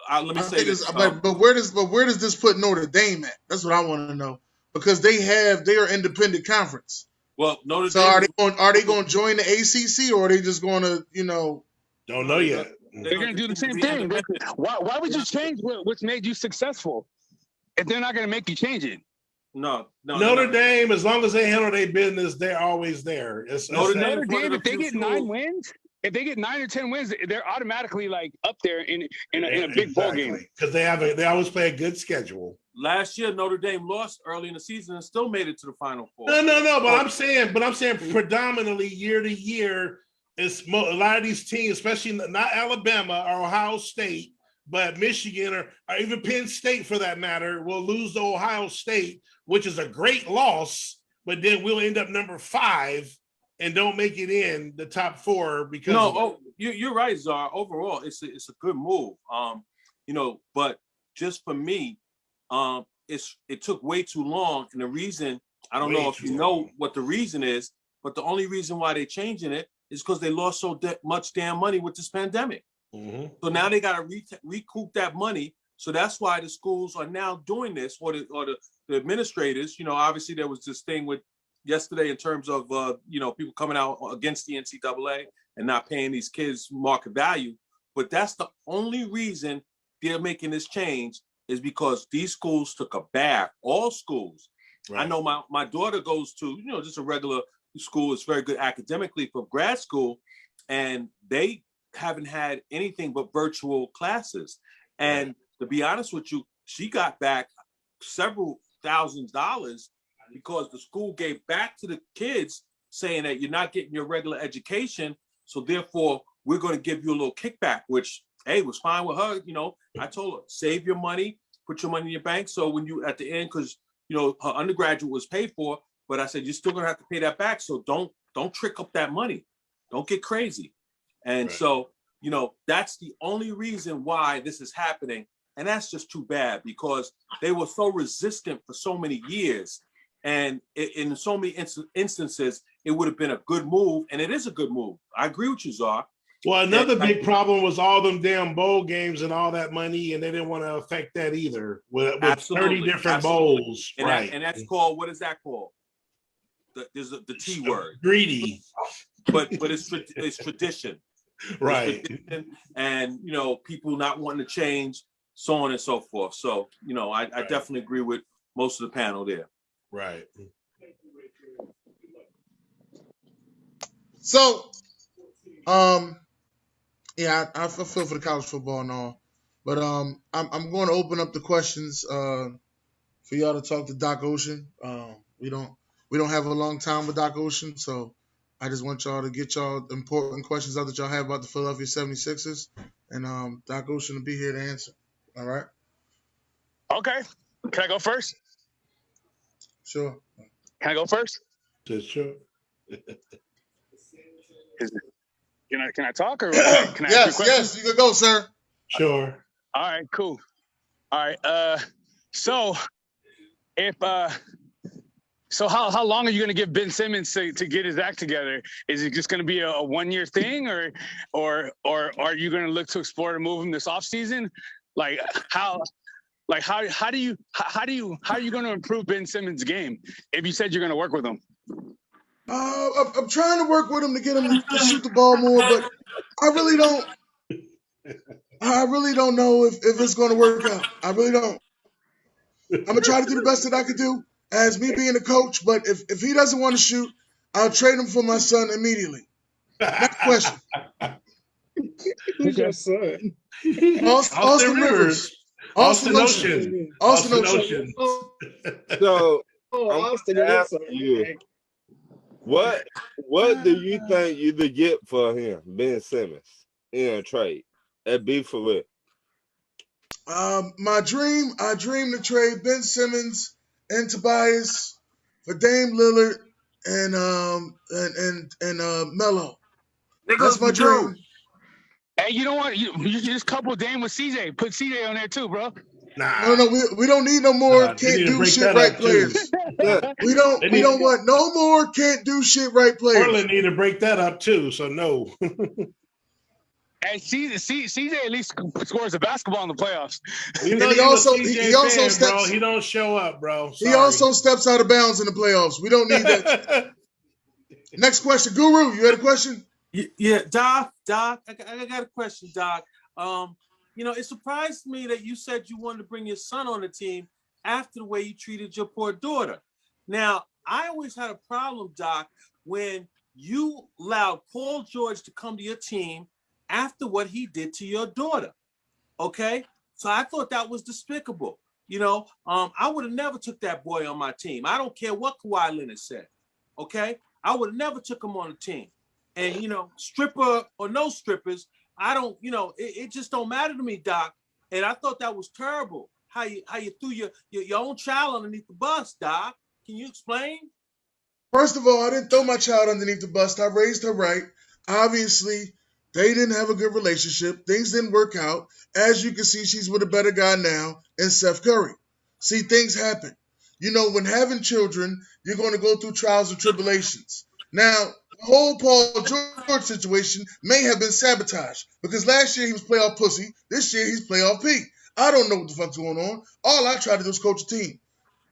let me say this. But where does this put Notre Dame at? That's what I want to know, because they are independent conference. Well, Notre Dame. So are they going to join the ACC, or are they just going to Don't know yet. They're going to do the same thing. Why would you change what's made you successful if they're not going to make you change it? No. Notre Dame, as long as they handle their business, they're always there. Notre Dame, if they get 9 wins, if they get 9 or 10 wins, they're automatically like up there in a big bowl game because they always play a good schedule. Last year, Notre Dame lost early in the season and still made it to the Final Four. No. But I'm saying predominantly year to year, it's a lot of these teams, especially not Alabama or Ohio State, but Michigan or even Penn State, for that matter, will lose to Ohio State, which is a great loss. But then we'll end up number 5 and don't make it in the top 4 because you're right, Czar. Overall, it's a good move. But just for me, it took way too long, and the reason I don't know if you know what the reason is, but the only reason why they're changing it is because they lost so much damn money with this pandemic. Mm-hmm. So now they got to recoup that money. So that's why the schools are now doing this, or the administrators. Obviously there was this thing with yesterday in terms of people coming out against the NCAA and not paying these kids market value. But that's the only reason they're making this change, is because these schools took a bath. All schools. Right. I know my daughter goes to just a regular school. It's very good academically for grad school, and they haven't had anything but virtual classes. And to be honest with you, she got back several $1,000s because the school gave back to the kids saying that you're not getting your regular education, so therefore we're going to give you a little kickback, which was fine with her. I told her, save your money, put your money in your bank, so when you at the end, because her undergraduate was paid for, but I said you're still going to have to pay that back, so don't trick up that money, don't get crazy. And so that's the only reason why this is happening. And that's just too bad, because they were so resistant for so many years. And in so many instances, it would have been a good move. And it is a good move. I agree with you, Czar. Well, another big problem was all them damn bowl games and all that money. And they didn't want to affect that either with 30 different bowls. And that's called, what is that called? There's the T word. Greedy. But it's tradition. Right. And people not wanting to change. so on and so forth. So, you know, I definitely agree with most of the panel there. Right. So, yeah, I feel for the college football and all, but I'm going to open up the questions for y'all to talk to Doc Ocean. We don't have a long time with Doc Ocean, so I just want y'all to get y'all important questions out that y'all have about the Philadelphia 76ers, and Doc Ocean will be here to answer. All right? Okay. Can I go first? Sure. Can I go first? Sure. Can I talk or can I ask you a question? Yes, you can go, sir. Sure. All right, cool. All right. So if so how long are you gonna give Ben Simmons to get his act together? Is it just gonna be a 1-year thing or are you gonna look to explore to move him this offseason? Like how are you going to improve Ben Simmons' game if you said you're going to work with him? I'm trying to work with him to get him to shoot the ball more, but I really don't know if it's going to work out. I really don't. I'm gonna try to do the best that I could do as me being a coach, but if he doesn't want to shoot, I'll trade him for my son immediately. Next question. Who's your son? Austin Rivers. Austin Ocean. Austin Ocean. So Austin I'm is asking son. you, Okay. what do you think you could get for him, Ben Simmons, in a trade? That'd be for real. I dream to trade Ben Simmons and Tobias for Dame Lillard and Melo. That's my dream. Hey, you know what? You just couple Dame with CJ. Put CJ on there too, bro. Nah. No, we don't need no more Nah, can't you need to do break shit that right up, too. players. We don't want no more can't do shit right players. Portland need to break that up too, so no. And CJ at least scores a basketball in the playoffs. You know, And he also fan, steps, bro. steps. He don't show up, bro. Sorry. He also steps out of bounds in the playoffs. We don't need that. Next question, Guru. You had a question? Yeah, Doc, I got a question, Doc. You know, it surprised me that you said you wanted to bring your son on the team after the way you treated your poor daughter. Now, I always had a problem, Doc, when you allowed Paul George to come to your team after what he did to your daughter. Okay? So I thought that was despicable. You know, I would have never took that boy on my team. I don't care what Kawhi Leonard said. Okay? I would have never took him on the team. And, you know, stripper or no strippers, I don't, you know, it just don't matter to me, Doc. And I thought that was terrible. How you threw your own child underneath the bus, Doc. Can you explain? First of all, I didn't throw my child underneath the bus. I raised her right. Obviously, they didn't have a good relationship. Things didn't work out. As you can see, she's with a better guy now in Seth Curry. See, things happen. You know, when having children, you're going to go through trials and tribulations. Now, the whole Paul George situation may have been sabotaged because last year he was playoff pussy. This year he's playoff P. I don't know what the fuck's going on. All I try to do is coach a team.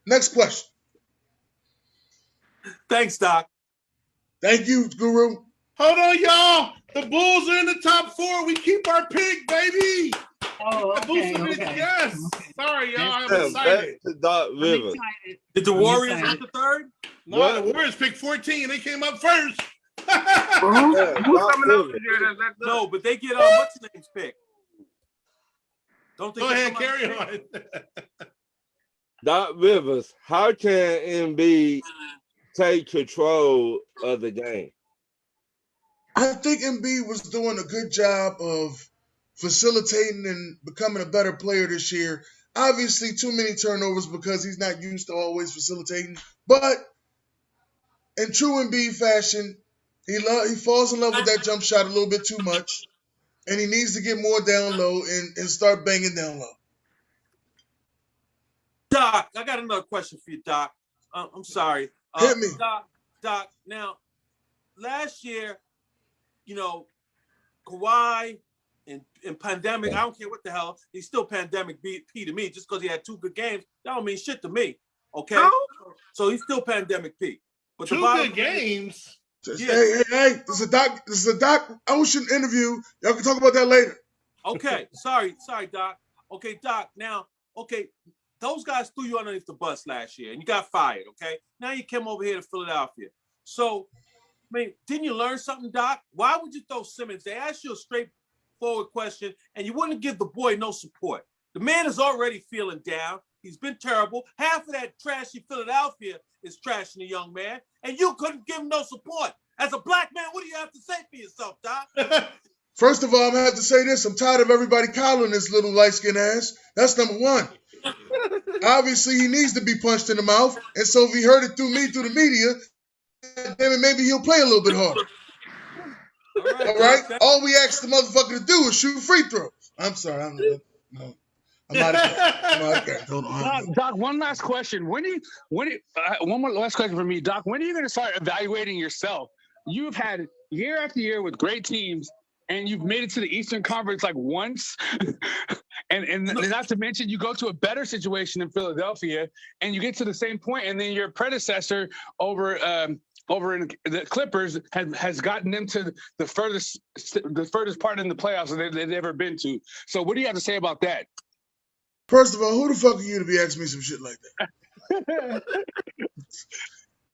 Next question. Thanks, Doc. Thank you, Guru. Hold on, y'all. The Bulls are in the top 4. We keep our pick, baby. Oh, The Bulls are okay. Yes. Sorry, y'all. I'm Back excited. to Doc I'm Rivers. excited. Did the I'm Warriors excited. get the third? No, What? the Warriors picked 14. They came up first. Yeah, Who's Doc coming up Rivers. this year that's that good? No, but they get what's the name's pick? Don't they Go get ahead, somebody's carry pick? on. Doc Rivers, how can Embiid take control of the game? I think Embiid was doing a good job of facilitating and becoming a better player this year. Obviously, too many turnovers because he's not used to always facilitating. But in true Embiid fashion, he falls in love with that jump shot a little bit too much, and he needs to get more down low and start banging down low. Doc, I got another question for you, Doc. I'm sorry. Hit me. Doc, now, last year, you know, Kawhi and pandemic, I don't care what the hell, he's still pandemic P to me. Just because he had 2 good games, that don't mean shit to me. Okay? No? So he's still pandemic P. But the 2 bottom good line is- games. Yeah. Hey, this is a Doc Ocean interview. Y'all can talk about that later. Okay, sorry, Doc. Okay, Doc, now, okay, those guys threw you underneath the bus last year and you got fired, okay? Now you came over here to Philadelphia. So, I mean, didn't you learn something, Doc? Why would you throw Simmons? They asked you a straightforward question and you wouldn't give the boy no support. The man is already feeling down. He's been terrible. Half of that trashy Philadelphia is trashing the young man, and you couldn't give him no support. As a black man, what do you have to say for yourself, Doc? First of all, I'm gonna have to say this. I'm tired of everybody collaring this little light-skinned ass. That's number one. Obviously, he needs to be punched in the mouth, and so if he heard it through me, through the media, damn it, maybe he'll play a little bit harder. All right? All we ask the motherfucker to do is shoot free throws. I'm sorry. I'm out of here. Hold on. Doc, one last question. One more last question for me, Doc. When are you going to start evaluating yourself? You've had year after year with great teams, and you've made it to the Eastern Conference like once. and not to mention, you go to a better situation in Philadelphia, and you get to the same point, and then your predecessor over in the Clippers has gotten them to the furthest part in the playoffs that they've ever been to. So what do you have to say about that? First of all, who the fuck are you to be asking me some shit like that?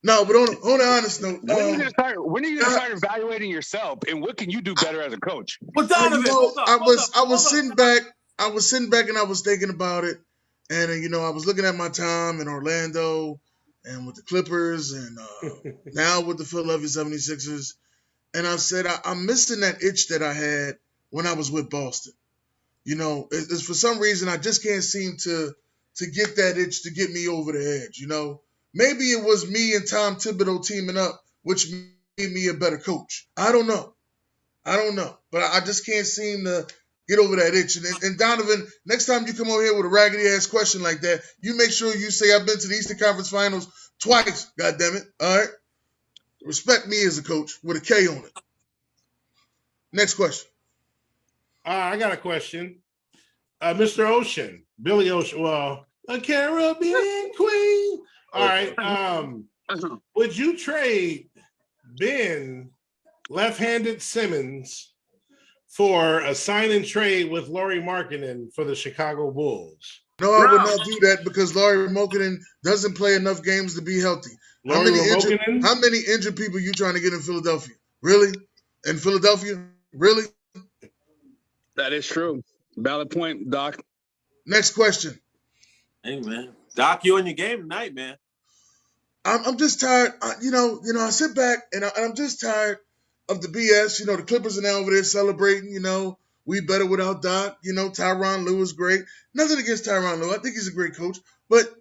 No, but on an honest note, when are you gonna start evaluating yourself, and what can you do better as a coach? But Donovan, I was sitting back and I was thinking about it, and I was looking at my time in Orlando and with the Clippers and now with the Philadelphia 76ers, and I said I'm missing that itch that I had when I was with Boston. It's for some reason I just can't seem to get that itch to get me over the edge. Maybe it was me and Tom Thibodeau teaming up, which made me a better coach. I don't know. But I just can't seem to get over that itch. And Donovan, next time you come over here with a raggedy ass question like that, you make sure you say I've been to the Eastern Conference Finals twice. God damn it! All right. Respect me as a coach with a K on it. Next question. I got a question. Mr. Ocean, Billy Ocean, well, a Caribbean queen. All right. Would you trade Ben left-handed Simmons for a sign and trade with Lauri Markkanen for the Chicago Bulls? No, I would not do that because Lauri Markkanen doesn't play enough games to be healthy. How many injured people are you trying to get in Philadelphia? Really? In Philadelphia? Really? That is true. Valid point, Doc. Next question. Hey, man. Doc, you in your game tonight, man. I'm just tired. I sit back and I'm just tired of the BS. The Clippers are now over there celebrating. We better without Doc. Tyronn Lue is great. Nothing against Tyronn Lue. I think he's a great coach. But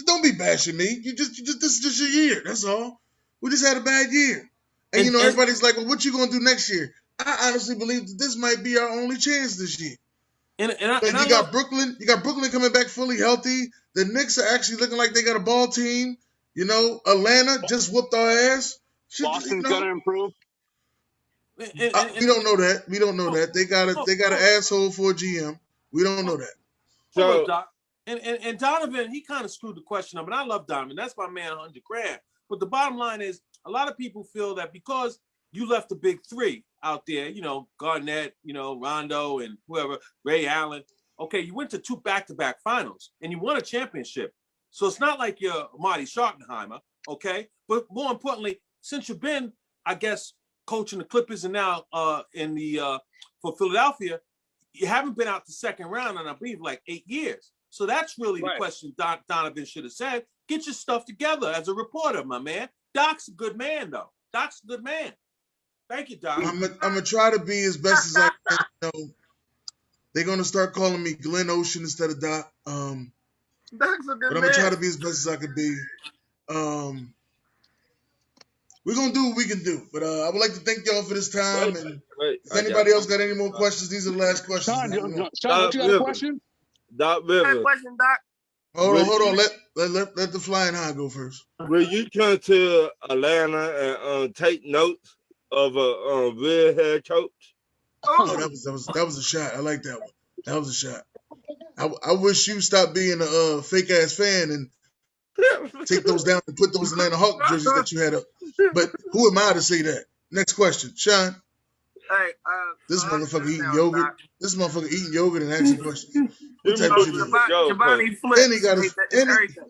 don't be bashing me. This is just your year. That's all. We just had a bad year. And everybody's like, well, what you gonna do next year? I honestly believe that this might be our only chance this year. You got Brooklyn coming back fully healthy. The Knicks are actually looking like they got a ball team. Atlanta just whooped our ass. Boston's gonna improve. We don't know that. We don't know that. They got an asshole for a GM. We don't know that. So, Doc, and Donovan, he kind of screwed the question up, and I love Donovan. That's my man, 100 grand. But the bottom line is, a lot of people feel that because you left the big three out there, Garnett, Rondo, and whoever, Ray Allen. Okay, you went to 2 back-to-back finals, and you won a championship. So it's not like you're Marty Schottenheimer, okay? But more importantly, since you've been, I guess, coaching the Clippers and now for Philadelphia, you haven't been out the second round in, I believe, like 8 years. So that's really the question Donovan should have said. Get your stuff together as a reporter, my man. Doc's a good man, though. Doc's a good man. Thank you, Doc. I'm gonna try to be as best as I can. They're gonna start calling me Glenn Ocean instead of Doc. Doc's a good man. But I'm gonna try to be as best as I could be. We're gonna do what we can do. But I would like to thank y'all for this time. And if anybody else got any more questions, these are the last questions. Sean, you got a question? Doc Rivers. Question, Doc. Hold on. Let the flying high go first. Will you come to Atlanta and take notes of a real head coach? Oh, that was a shot. I like that one. That was a shot. I wish you stopped being a fake ass fan and take those down and put those Atlanta Hawk jerseys that you had up. But who am I to say that? Next question, Sean. Hey, this motherfucker eating yogurt. This motherfucker eating yogurt and asking questions. What type of shit is that? Giovanni flips. And he got his everything.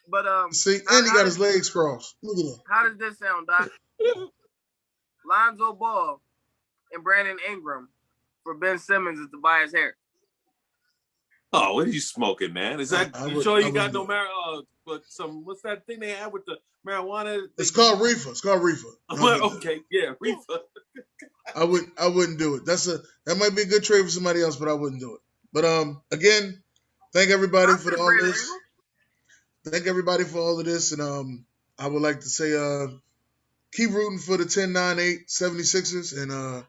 But see, and he got his legs crossed. Look at that. how does this sound, Doc? Lonzo Ball and Brandon Ingram for Ben Simmons and Tobias Harris. Oh, what are you smoking, man? Is that I you would- sure I you got wouldn't no what's that thing they had with the marijuana? It's called reefer. It's called reefer. I wouldn't do it. Okay, yeah, reefer. I wouldn't do it. That might be a good trade for somebody else, but I wouldn't do it. But again, thank everybody for all this. Thank everybody for all of this, and I would like to say keep rooting for the 10-9-8 76ers, and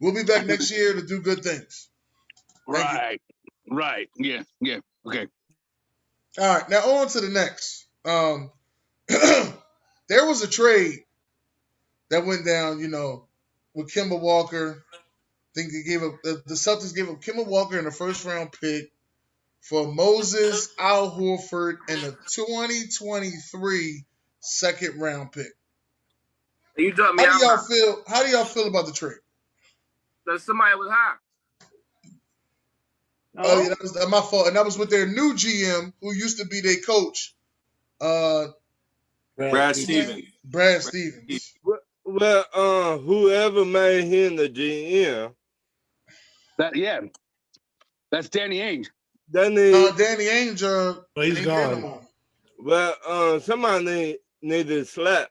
we'll be back next year to do good things. Thank you. Right. Yeah. Okay. All right, now on to the next. There was a trade that went down, with Kemba Walker. I think they gave up the Celtics gave up Kemba Walker in the first round pick for Moses, Al Horford, and a 2023 second round pick. You dropped me How do y'all out. feel? How do y'all feel about the trade? That somebody was high. Oh, yeah, that was my fault, and that was with their new GM, who used to be their coach, Brad Stevens. Brad Stevens. Well, whoever made him the GM, That's Danny Ainge. Danny Ainge. But he's ain't gone. there no more. well, somebody need to slap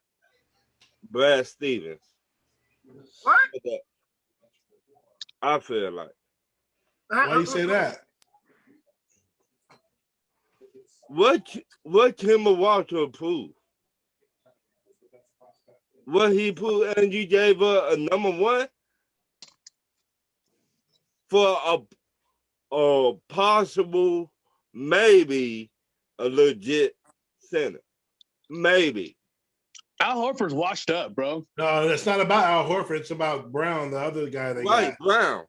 Brad Stevens. What? I feel like. Why you say that? What Kemba Walker proved? What he proved, and you gave her a number one for a possible, maybe a legit center, maybe. Al Horford's washed up, bro. No, it's not about Al Horford. It's about Brown, the other guy they Right, got. Brown.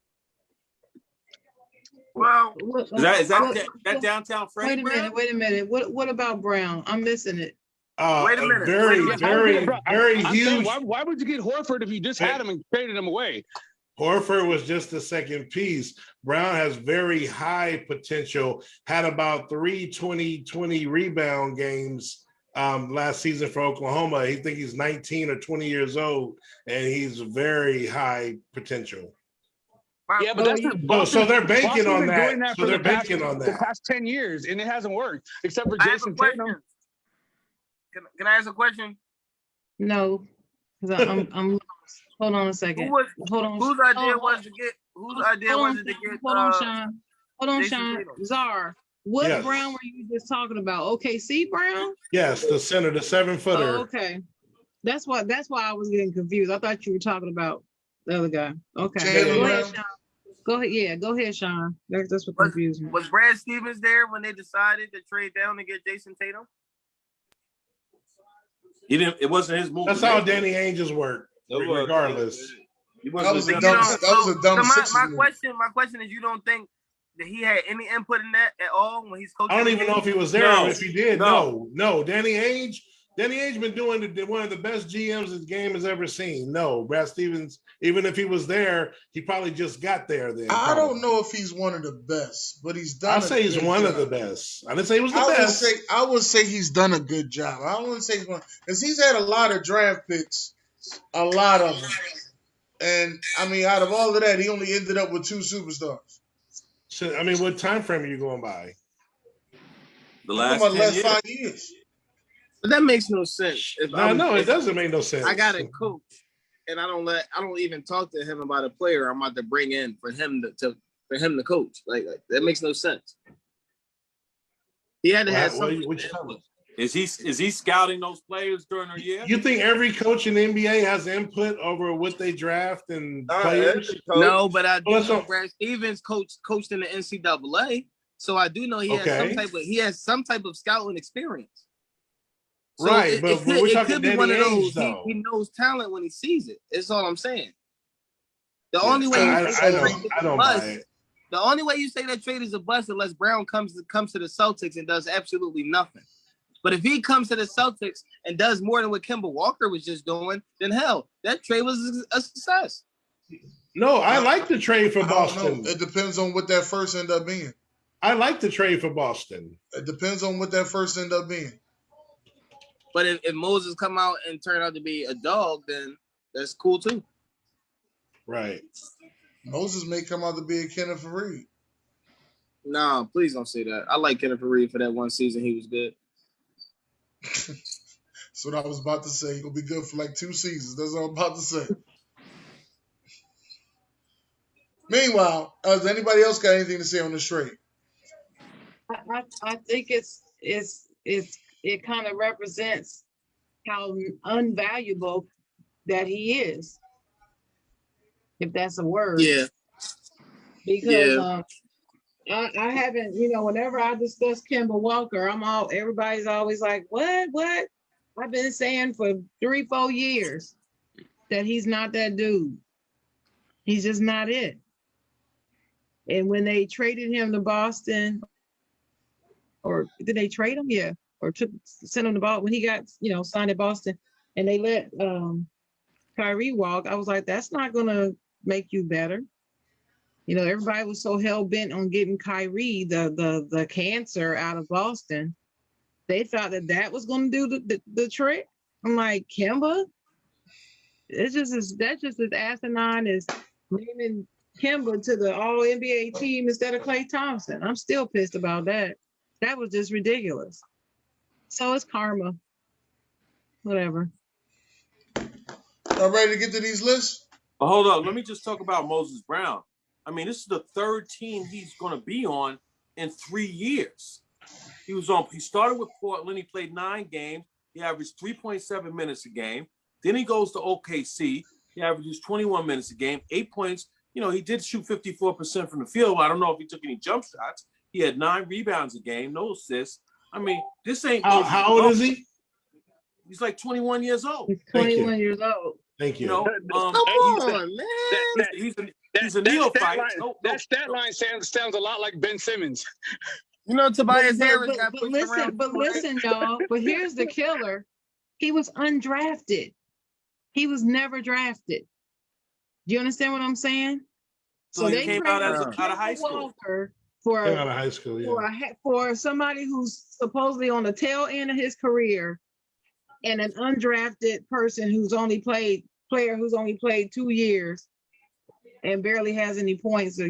Well, Is that downtown Freddie? Wait a minute. What about Brown? I'm missing it. Wait a minute. Very, Wait a minute. very I'm saying, huge. why would you get Horford if you just had him and traded him away? Horford was just the second piece. Brown has very high potential, had about 3 20 rebound games last season for Oklahoma. I think he's 19 or 20 years old, and he's very high potential. Yeah, but So they're banking on that. doing So they're banking on the that. past 10 years, and it hasn't worked, except for I have a Jason question. Tatum. Can I ask a question? No, because I'm lost. Hold on a second. Hold on. Whose idea was to get? Whose idea was it to get? Hold on, Sean. Hold on, Jason Sean. Tatum? Czar. What Yes. Brown were you just talking about? OKC Brown? Yes, the center, the 7-footer. Oh, okay. That's why I was getting confused. I thought you were talking about the other guy. Okay. Jaylen Go ahead, Brown? Sean. Go ahead. Yeah, go ahead, Sean. That's what confused me. Was Brad Stevens there when they decided to trade down to get Jason Tatum? He didn't. It wasn't his move. That's how Danny Ainge's work, regardless. He That was wasn't a the- dumb So Sixers my move. question is, you don't think that he had any input in that at all when he's coaching? I don't even know if he was there. No. If he did, No. no. Danny Ainge been doing one of the best GMs this game has ever seen. No, Brad Stevens, even if he was there, he probably just got there then. I don't know if he's one of the best, but he's done. I'll say he's one of the best. I didn't say he was the best. I would say he's done a good job. I wouldn't say he's one because he's had a lot of draft picks, a lot of them, and I mean, out of all of that, he only ended up with 2 superstars. So, I mean, what time frame are you going by? The I'm last talking about 10 last years. 5 years. But that makes no sense. No, it doesn't make no sense. I got a coach, and I don't even talk to him about a player I'm about to bring in for him to coach. Like that makes no sense. He had to have something. What you talking about? Is he scouting those players during their year? You think every coach in the NBA has input over what they draft and players? No, but I do Well, know so- Brad Stevens coached in the NCAA, so I do know he has some type of scouting experience. So Right, but we're talking could be Danny one of Ainge, those. though. He knows talent when he sees it. That's all I'm saying. The only way I you say that don't trade is a buy bust, it. the only way you say that trade is a bust unless Brown comes to the Celtics and does absolutely nothing. But if he comes to the Celtics and does more than what Kemba Walker was just doing, then hell, that trade was a success. No, I like the trade for I don't Boston. know. It depends on what that first end up being. I like the trade for Boston. It depends on what that first end up being. But if Moses come out and turn out to be a dog, then that's cool too. Right. Moses may come out to be a Kenneth Reed. No, please don't say that. I like Kenneth Reed for that one season. He was good. That's what I was about to say. He'll be good for like 2 seasons. That's what I'm about to say. Meanwhile, does anybody else got anything to say on this trade? I think it kind of represents how unvaluable that he is, if that's a word. Yeah. Because I haven't, whenever I discuss Kemba Walker, everybody's always like, what? I've been saying for 3-4 years that he's not that dude. He's just not it. And when they traded him to Boston, or did they trade him? Yeah. Or sent him the ball when he got, signed at Boston, and they let Kyrie walk. I was like, that's not gonna make you better. Everybody was so hell bent on getting Kyrie, the cancer, out of Boston. They thought that was gonna do the trick. I'm like, Kemba, that's just as asinine as naming Kemba to the All NBA team instead of Klay Thompson. I'm still pissed about that. That was just ridiculous. So it's karma. Whatever. Y'all ready to get to these lists? But hold on, let me just talk about Moses Brown. I mean, this is the 3rd team he's going to be on in 3 years. He started with Portland. He played 9 games. He averaged 3.7 minutes a game. Then he goes to OKC. He averages 21 minutes a game, 8 points. He did shoot 54% from the field. I don't know if he took any jump shots. He had 9 rebounds a game, no assists. I mean, this ain't. How old is he? He's like 21 years old. He's 21 years old. Thank you. Come on, man. He's a neophyte. That stat line sounds a lot like Ben Simmons. Tobias Harris got but listen, y'all. But here's the killer. He was undrafted. He was never drafted. Do you understand what I'm saying? So he came out of high school. Walker Came out of high school, yeah. for somebody who's supposedly on the tail end of his career, and an undrafted person who's only played 2 years and barely has any points, or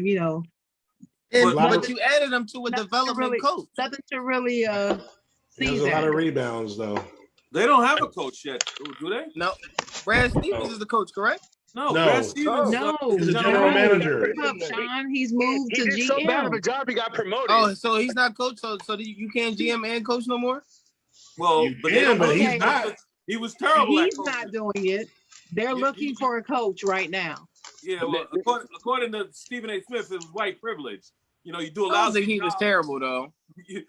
but you added him to a development coach. Nothing to really see. There's a lot of rebounds though. They don't have a coach yet, do they? No. Brad Stevens is the coach, correct? No. Brad Stevens. No. He's a general manager. Sean, he's moved to GM. So bad of a job, he got promoted. Oh, so he's not coach. So you can't GM and coach no more? Well, but he's not. He was terrible. He's not doing it. They're looking for a coach right now. Yeah, well, according to Stephen A. Smith, it was white privilege. You do a lousy. I don't think he job. was terrible though.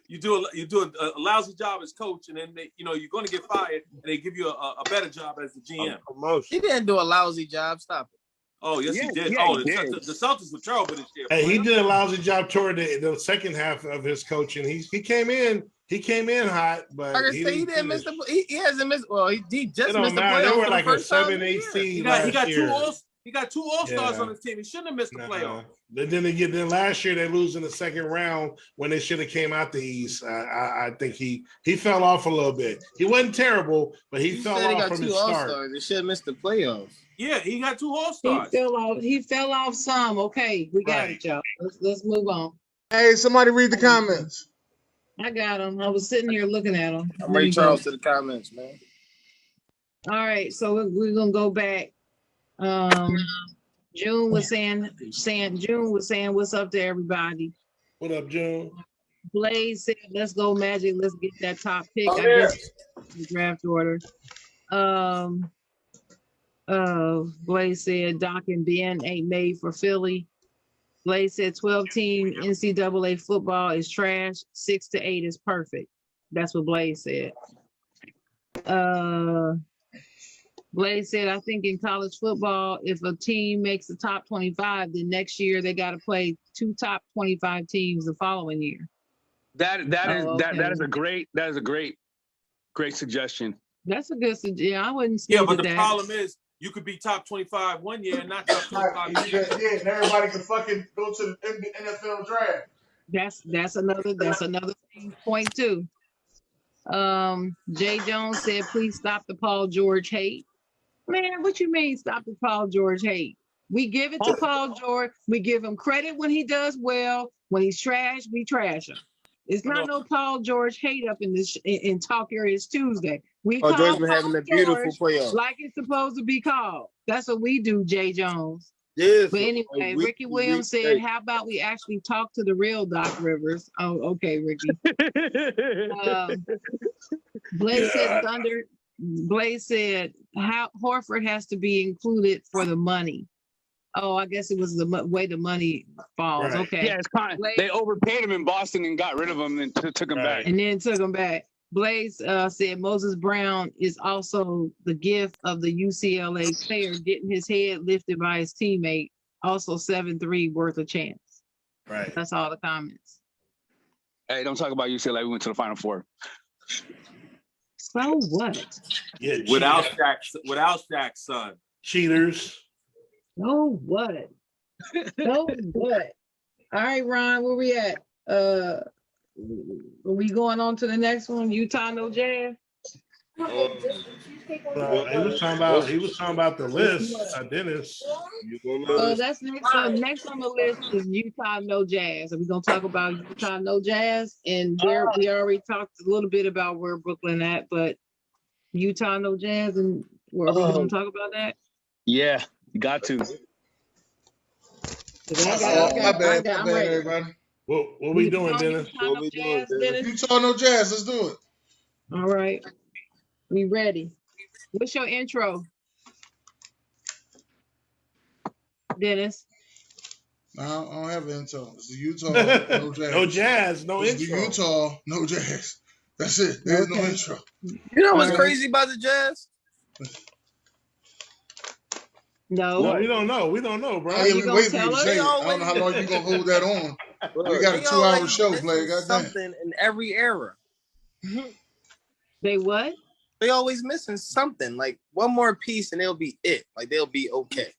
You do a lousy job as coach, and then you're going to get fired, and they give you a better job as the GM. Promotion. He didn't do a lousy job. Stop it. Oh yes, he did. Yeah, The Celtics were terrible this year. Hey, he did a lousy job toward the second half of his coaching. He came in hot, but he didn't miss he hasn't missed. Well, he just missed the playoffs. They were for like the a first time 7-8 seed. He got two All-Stars Yeah. on his team. He shouldn't have missed the playoffs. Then last year they lose in the second round when they should have came out the East. I think he fell off a little bit. He wasn't terrible, but he fell off from his start. They should have missed the playoffs. Yeah, he got 2 All-Stars. He fell off some. Okay, we got it, y'all. Let's move on. Hey, somebody read the comments. I got them. I was sitting here looking at them. I'm Ray Charles to the comments, man. All right, so we're gonna go back. June was saying what's up to everybody. What up, June? Blaze said, "Let's go Magic. Let's get that top pick." I guess the draft order. Blaze said, "Doc and Ben ain't made for Philly." Blaze said, 12-team NCAA football is trash. 6 to 8 is perfect. That's what Blaze said. Blaze said, I think in college football, if a team makes the top 25, then next year they got to play 2 top 25 teams the following year. That is a great suggestion. That's a good suggestion. Yeah, I wouldn't. Yeah, but the problem is you could be top 25 one year and not top 25 Yeah, and everybody can fucking go to the NFL draft. That's another point too. Jay Jones said, please stop the Paul George hate. Man, what you mean stop the Paul George hate? We give it to Paul George. We give him credit when he does well. When he's trash, we trash him. It's not no Paul George hate up in this in Talk Areas Tuesday. We Paul call George been having a beautiful playoff. like it's supposed to be called. That's what we do, Jay Jones. Yes. But anyway, Ricky Williams said, how about we actually talk to the real Doc Rivers? Oh, okay, Ricky. Blaze said Thunder. Blaze said how Horford has to be included for the money. Oh, I guess it was the way the money falls. Right. Okay. Yeah, it's kind of, they overpaid him in Boston and got rid of him and took him back. And then took him back. Blaze said Moses Brown is also the gift of the UCLA player getting his head lifted by his teammate. Also 7-3 worth a chance. Right. That's all the comments. Hey, don't talk about UCLA. We went to the Final Four. So what? Yeah, Without Shaq's son. cheaters. So what? So what? All right, Ron, where we at? Are we going on to the next one? Utah, no Jazz? He was talking about the list. Dennis. So that's next. So next on the list is Utah, no Jazz. And we're gonna talk about Utah, no Jazz. And there we already talked a little bit about where Brooklyn at, but Utah, no Jazz, and are we gonna talk about that? Yeah, you got to. My bad, everybody. What we doing, Dennis? Utah, no Jazz, Dennis? Utah, no Jazz. Let's do it. All right. We ready. What's your intro? Dennis? I don't have an intro. It's the Utah, no Jazz. No Jazz, no It's intro. the Utah, no Jazz. That's it. There's no intro. You know what's Alright. crazy about the Jazz? No, we don't know. We don't know, bro. I you ain't gonna waiting for you tell to us? say it. I don't know how long you gonna hold that on. We got a They 2-hour always show, missing player. Goddamn. something in every era. They what? They always missing something. Like one more piece and they'll be it. Like they'll be okay.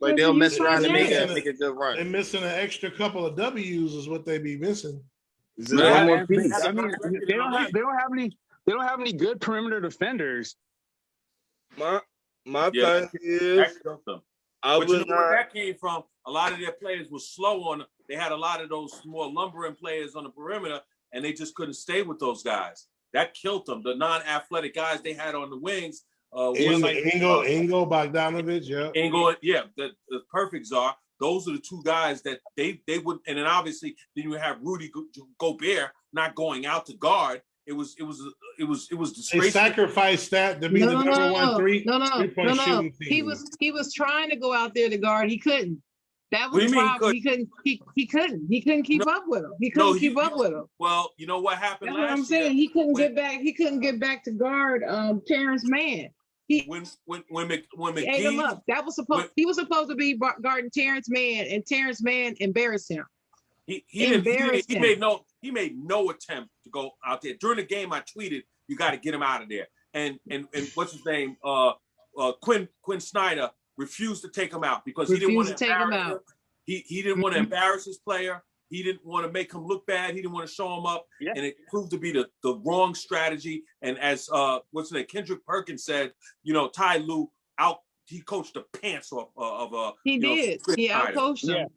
Like they'll mess around and make a good run. They're missing an extra couple of W's is what they be missing. Is it one more piece? I mean, they don't have any good perimeter defenders. My Yeah. thing is, That killed them. I But you was know where not. that came from? A lot of their players were slow on. They had a lot of those more lumbering players on the perimeter, and they just couldn't stay with those guys. That killed them. The non-athletic guys they had on the wings. Ingo Bogdanovich, yeah. Ingo, yeah, the perfect czar. Those are the two guys that they would, and then obviously then you have Rudy Gobert not going out to guard. It was They disgraceful. sacrificed that to be the number one three-point shooting team. He was trying to go out there to guard. He couldn't. That What was do the you mean problem. He couldn't keep up with him. He couldn't keep up with him. Well, you know what happened That's what I'm last year? saying. He couldn't get back to guard Terrence Mann. When He ate him McGee, up. He was supposed to be guarding Terrence Mann, and Terrence Mann embarrassed him. he made no attempt to go out there. During the game, I tweeted, "You got to get him out of there." And what's his name? Quinn Snyder refused to take him out because he didn't want to take him embarrass out. him. He didn't want to embarrass his player. He didn't want to make him look bad. He didn't want to show him up. Yeah. And it proved to be the wrong strategy. And as what's his name? Kendrick Perkins said, Ty Lue he coached the pants off of He did. Chris He Snyder. outcoached him.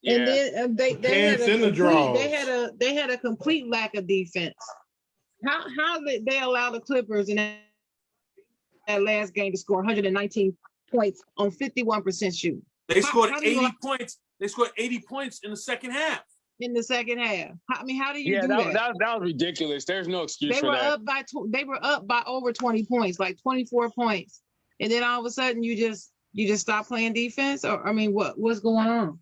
Yeah. And then they Pants had in the draws. they had a complete lack of defense. How did they allow the Clippers in that last game to score 119 points on 51% shooting They scored how do you 80 points. They scored 80 points in the second half. in the second half? How do you do that was ridiculous. There's no excuse They for were that. they were up by over 20 points, like 24 points, and then all of a sudden you just stop playing defense. Or I mean, what's going on?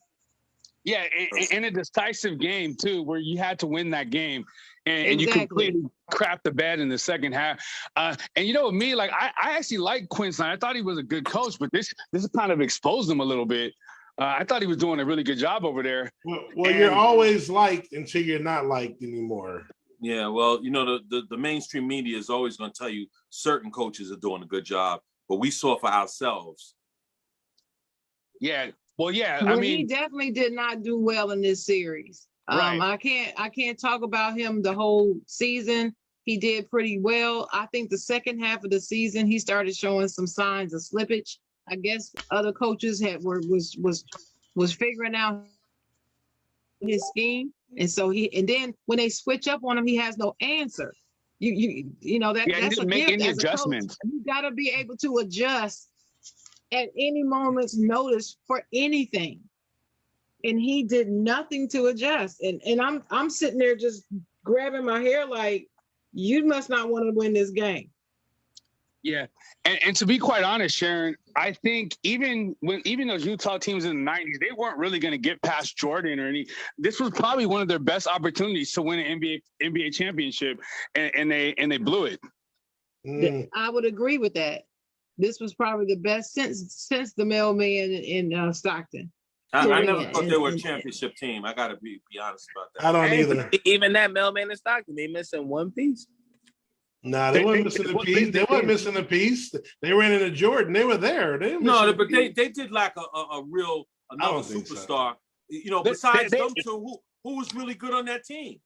Yeah, in a decisive game too, where you had to win that game, and you Exactly. completely crapped the bed in the second half. And with me, like I actually like Quinn Snyder. I thought he was a good coach, but this kind of exposed him a little bit. I thought he was doing a really good job over there. Well, you're always liked until you're not liked anymore. Yeah, well, the mainstream media is always going to tell you certain coaches are doing a good job, but we saw for ourselves. Yeah. Well, yeah. Well, I mean, he definitely did not do well in this series. Right. I can't talk about him the whole season. He did pretty well. I think the second half of the season he started showing some signs of slippage. I guess other coaches was figuring out his scheme, and so and then when they switch up on him, he has no answer. You know that Yeah, he that's a didn't make gift any as a coach. adjustments. You got to be able to adjust at any moment's notice for anything, and he did nothing to adjust. And I'm sitting there just grabbing my hair like, you must not want to win this game. Yeah, and to be quite honest, Sharon, I think even those Utah teams in the 90s, they weren't really going to get past Jordan or any. This was probably one of their best opportunities to win an NBA championship, and they blew it. I would agree with that. This was probably the best since the mailman in Stockton. I never thought they were a championship team. I got to be honest about that. I don't either. Even that mailman in Stockton, they missing one piece. Nah, they weren't missing a piece. They weren't missing a piece. They ran into Jordan. They were there. They but they did lack another superstar. So. You know, besides them two, who was really good on that team?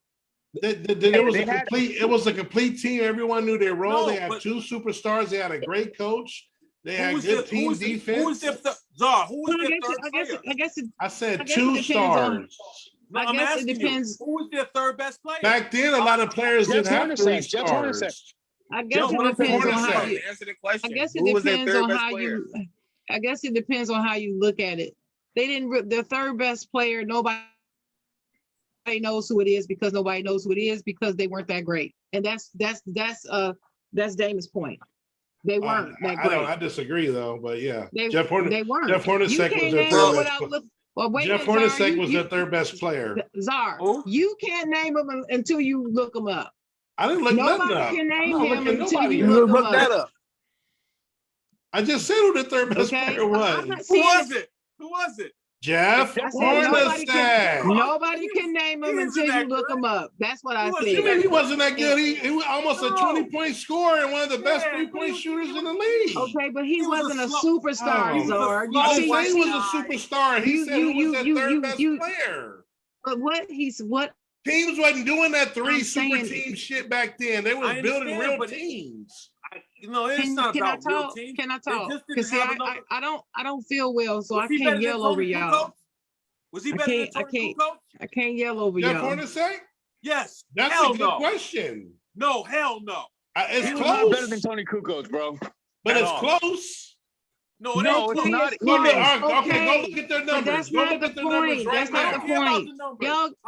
It was a complete team. Everyone knew their role. They had two superstars. They had a great coach. They had good team defense. Who was their third player? I said two stars. No, I'm asking you, who was their third best player? Back then, a lot of players didn't have 3 stars. I guess it depends on how you answer the question. I guess it depends on how you. I guess it depends on how you look at it. They didn't. Their third best player. Nobody knows who it is because nobody knows who it is because they weren't that great. And that's Damon's point. They weren't that great. I disagree though, but yeah, Jeff Hornacek. They weren't. Jeff Hornacek was their third best player. Jeff Hornacek was their third best player. Czar, you can't name him until you look him up. I didn't look nothing up. Nobody can name him until you look that up. I just said who the third best player was. Who was it? Jeff Hornacek. Nobody can name him until you look him up. That's what I said. You mean he wasn't that good? He was almost a 20-point scorer and one of the best 3-point shooters in the league. Okay, but he wasn't a superstar, Czar. I didn't say he was a superstar. He said he was their third best player. But what teams wasn't doing that super team shit back then. They were building real teams. It's not about real teams. Can I talk? Because I don't feel well, so I can't yell over y'all. Was he better than Tony Kukoc? I can't yell over y'all. Jeff Hornacek? Yes. That's a good question. No, hell no. It's close. Not better than Tony Kukoc, bro. But it's close. No, it's not. Okay, go look at their numbers. That's not the point. That's not the point.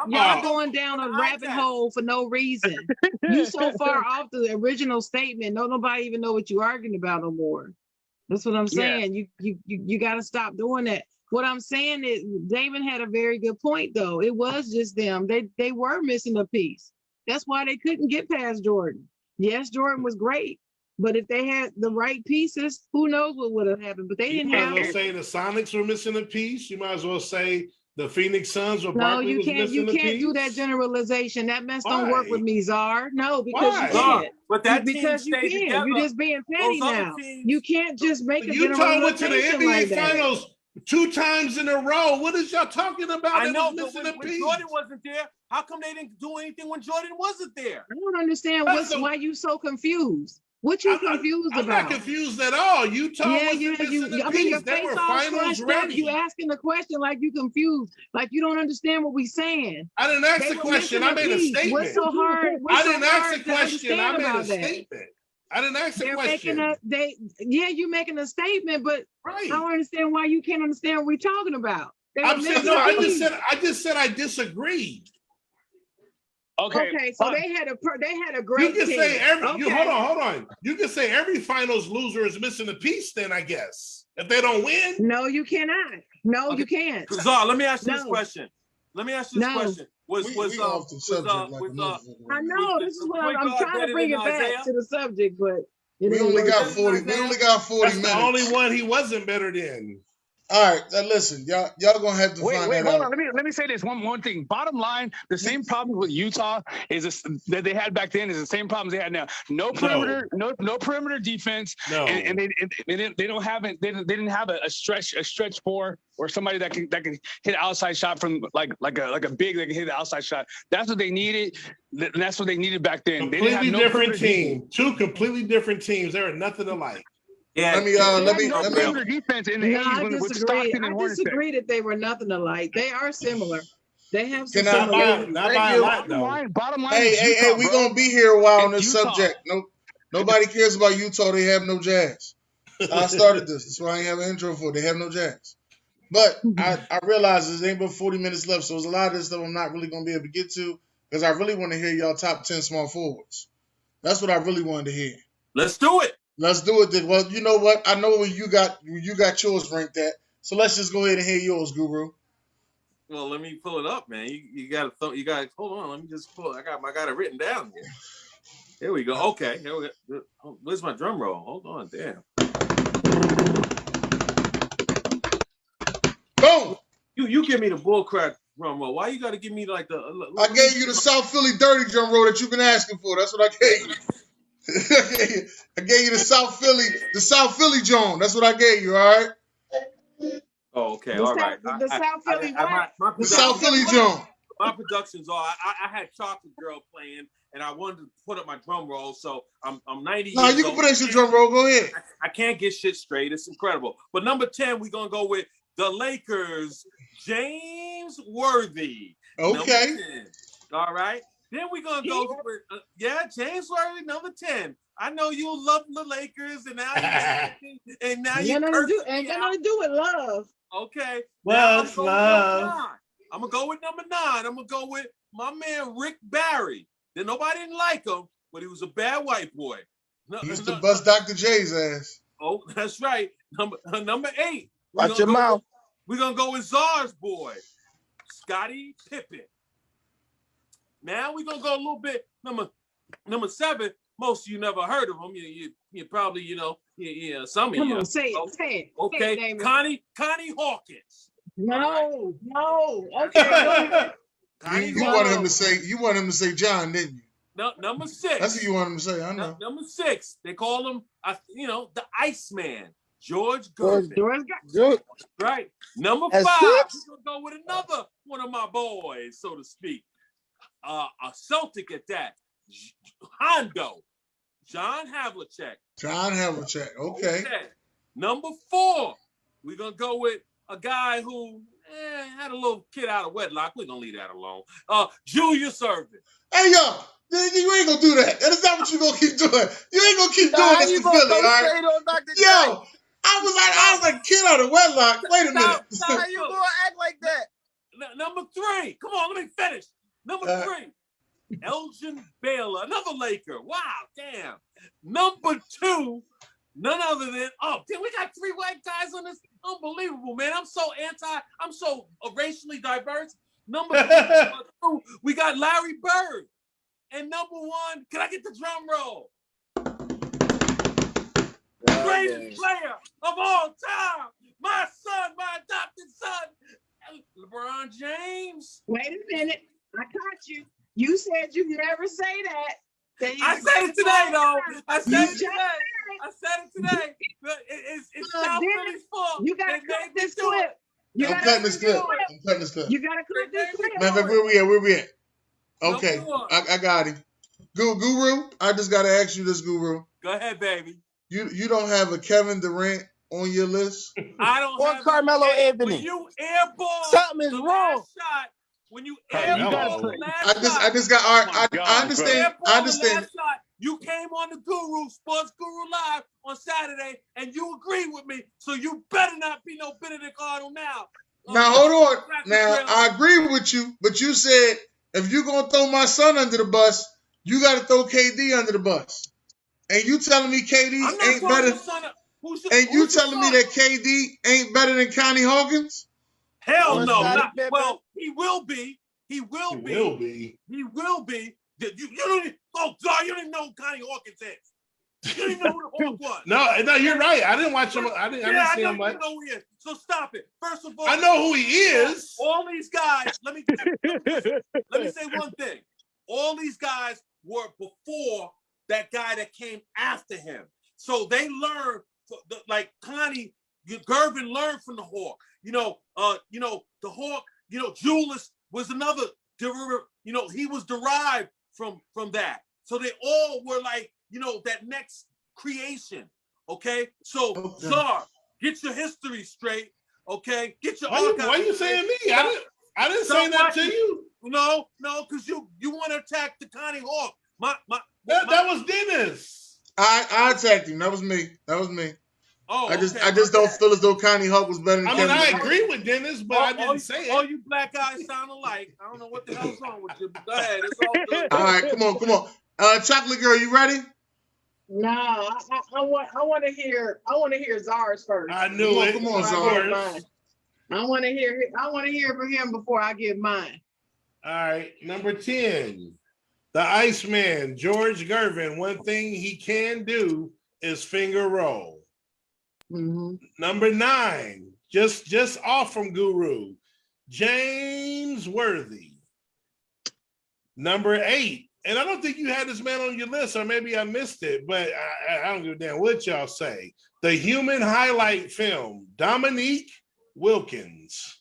Y'all going down a rabbit hole for no reason. You so far off the original statement. Nobody even know what you're arguing about no more. That's what I'm saying. Yeah. You got to stop doing that. What I'm saying is Damon had a very good point though. It was just them. They were missing a piece. That's why they couldn't get past Jordan. Yes, Jordan was great. But if they had the right pieces, who knows what would have happened? But they didn't have. You might as well say the Sonics were missing a piece. You might as well say the Phoenix Suns or no, Barkley you can't. You can't do that generalization. That mess don't work with me, Czar. No, because you can't. But that because you can't. You're just being petty now. You can't just make a Utah went to the NBA like Finals 2 times in a row. What is y'all talking about? I know, but when Jordan wasn't there, how come they didn't do anything when Jordan wasn't there? I don't understand why you so confused. What you confused about? I'm not confused at all. Utah was missing a piece. They were finals ready. You asking the question like you confused, like you don't understand what we saying. I didn't ask the question. I made a statement. What's so hard? I didn't ask the question. I made a statement. I didn't ask the question. You're making a statement, but I don't understand why you can't understand what we're talking about. I'm saying no. I just said I disagreed. Okay, so they had a great team. You can say hold on. You can say every finals loser is missing a piece. Then I guess if they don't win, no, you cannot. No, you can't. Czar, let me ask you this question. I know this is what I'm trying to bring it back to the subject, but we only got 40. We only got 40 minutes. That's the only one he wasn't better than. All right, now listen, y'all gonna have to Wait, find wait, that hold out. on. Let me say this one thing. Bottom line, the same problem with Utah is this, that they had back then is the same problems they had now. No perimeter, no perimeter defense, No. and they don't have it. They didn't have a stretch four or somebody that can hit an outside shot from like a big that can hit an outside shot. That's what they needed. And that's what they needed back then. They didn't have Completely no different perimeter defense. team. Two completely different teams. They are nothing alike. Yeah, Let me They had let no me perimeter defense in the No, 80s I with disagree. Stockton and I Hornacek. disagree that they were nothing alike. They are similar. They have some Can I- similarities. Not by a lot, though. Bottom line Hey, is Utah, hey, we bro. gonna be here a while on It's this Utah. subject. Nobody cares about Utah. They have no Jazz. I started this. That's why I ain't have an intro for. They have no Jazz. But I realize there's ain't but 40 minutes left, so there's a lot of this stuff I'm not really gonna be able to get to because I really want to hear y'all top 10 small forwards. That's what I really wanted to hear. let's do it. Let's do it then. Well, you know what? I know where you got yours ranked at. So let's just go ahead and hear yours, Guru. Well, let me pull it up, man. You got to hold on. Let me just pull. I got it written down here. Here we go. Okay, here we go. Where's my drum roll? Hold on, damn. Boom! You give me the bullcrap drum roll. Why you got to give me like the? I gave you the South Philly dirty drum roll that you've been asking for. That's what I gave you. I gave you the South Philly Joan. That's what I gave you. All right. Oh, okay, The all South- right. the South Philly what? The South Philly Joan. My production's all. I had Chocolate Girl playing, and I wanted to put up my drum roll. So I'm 90 No, years you can old. put in your drum roll. Go ahead. I can't get shit straight. It's incredible. But number 10, we're gonna go with the Lakers, James Worthy. Okay. Number 10. All right. Then we're gonna go with James Worthy, number 10. I know you love the Lakers, and now you Ain't got nothing to do with love. Okay. What's love? I'm gonna go with number 9. I'm gonna go with my man Rick Barry. Then nobody didn't like him, but he was a bad white boy. He used to bust Dr. J's ass. Oh, that's right. Number 8. Watch your mouth. We're gonna go with Czar's boy, Scottie Pippen. Now we're gonna go a little bit. Number 7. Most of you never heard of him. You probably some of you. Come on, say it. Okay, Say it, Connie Hawkins. No. Okay. You wanted him to say John, didn't you? No, number 6. That's what you wanted him to say. I know. Number 6. They call him, the Iceman, George Gervin. Right. Number 5. We're gonna go with another one of my boys, so to speak. A Celtic at that. Hondo. John Havlicek. Okay. Number 4. We're gonna go with a guy who had a little kid out of wedlock. We're gonna leave that alone. Julius Erving. Hey, yo, you ain't gonna do that. That is not what you're gonna keep doing. You ain't gonna keep doing this to Philly, all right? Yo, I was like, kid out of wedlock. Wait a minute. How you gonna act like that? Number 3. Come on, let me finish. Number 3. Elgin Baylor, another Laker. Wow, damn. Number 2, none other than we got 3 white guys on this. Unbelievable, man. I'm so racially diverse. Number 2, we got Larry Bird. And number 1, can I get the drum roll? Greatest player of all time. My son, my adopted son, LeBron James. Wait a minute. I caught you. You said you'd never say that. I said it today, though. I said it today. It's South Philly's fault. You gotta cut this clip. I'm cutting this clip. You gotta cut this clip. Man, where we at? Okay, I got him. Guru, I just gotta ask you this, Guru. Go ahead, baby. You don't have a Kevin Durant on your list? I don't Or have Carmelo Anthony. When you airball Something is the wrong. last shot, when you airball the last I shot, just got I understand. airball the last shot, you came on the Guru, Sports Guru Live on Saturday, and you agreed with me, so you better not be no Benedict Arnold now. Now, hold on. Now, I agree with you, but you said if you're going to throw my son under the bus, you got to throw KD under the bus. And you telling me KD ain't better? And you telling me that KD ain't better than Connie Hawkins? Hell no. Well, he will be. He will be. be. He will be. You don't even know who Connie Hawkins is. You didn't know who the Hawk was. No, you're right. I didn't watch him. I didn't see him much. You know who he is. So stop it. First of all, I know who he is. All these guys, let me say one thing. All these guys were before that guy that came after him. So they learned, like Connie, Gervin learned from the Hawk. The Hawk, Julius was another derivative, he was derived from that. So they all were like, that next creation. Okay. So Czar, get your history straight. Okay. Get your archives. Why are you saying me? I didn't say that to you. No, because you want to attack the Connie Hawk. That was Dennis. I attacked him. That was me. Oh, I just don't feel as though Connie Hawk was better than Kevin. I agree with Dennis, but I didn't say it. All you black guys sound alike. I don't know what the hell's wrong with you, but go ahead. It's all good. All right, come on. Chocolate Girl, you ready? No, I want to hear Czar's first. I knew it. Come on, Czar. I want to hear from him before I give mine. All right, number 10, the Iceman, George Gervin. One thing he can do is finger roll. Mm-hmm. Number 9, just off from Guru, James Worthy. Number 8, and I don't think you had this man on your list, or maybe I missed it, but I don't give a damn what y'all say. The Human Highlight Film, Dominique Wilkins.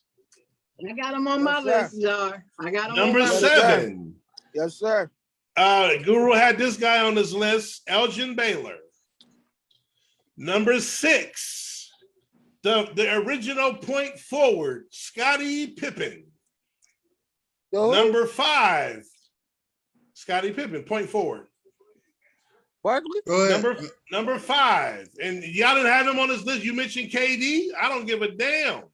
I got him on my list, Czar. I got him Number on my 7. Yes, sir. Guru had this guy on his list, Elgin Baylor. Number 6, the original point forward, Scottie Pippen. Number 5, Scottie Pippen, point forward. Barkley? Go ahead. Number 5, and y'all didn't have him on this list. You mentioned KD. I don't give a damn.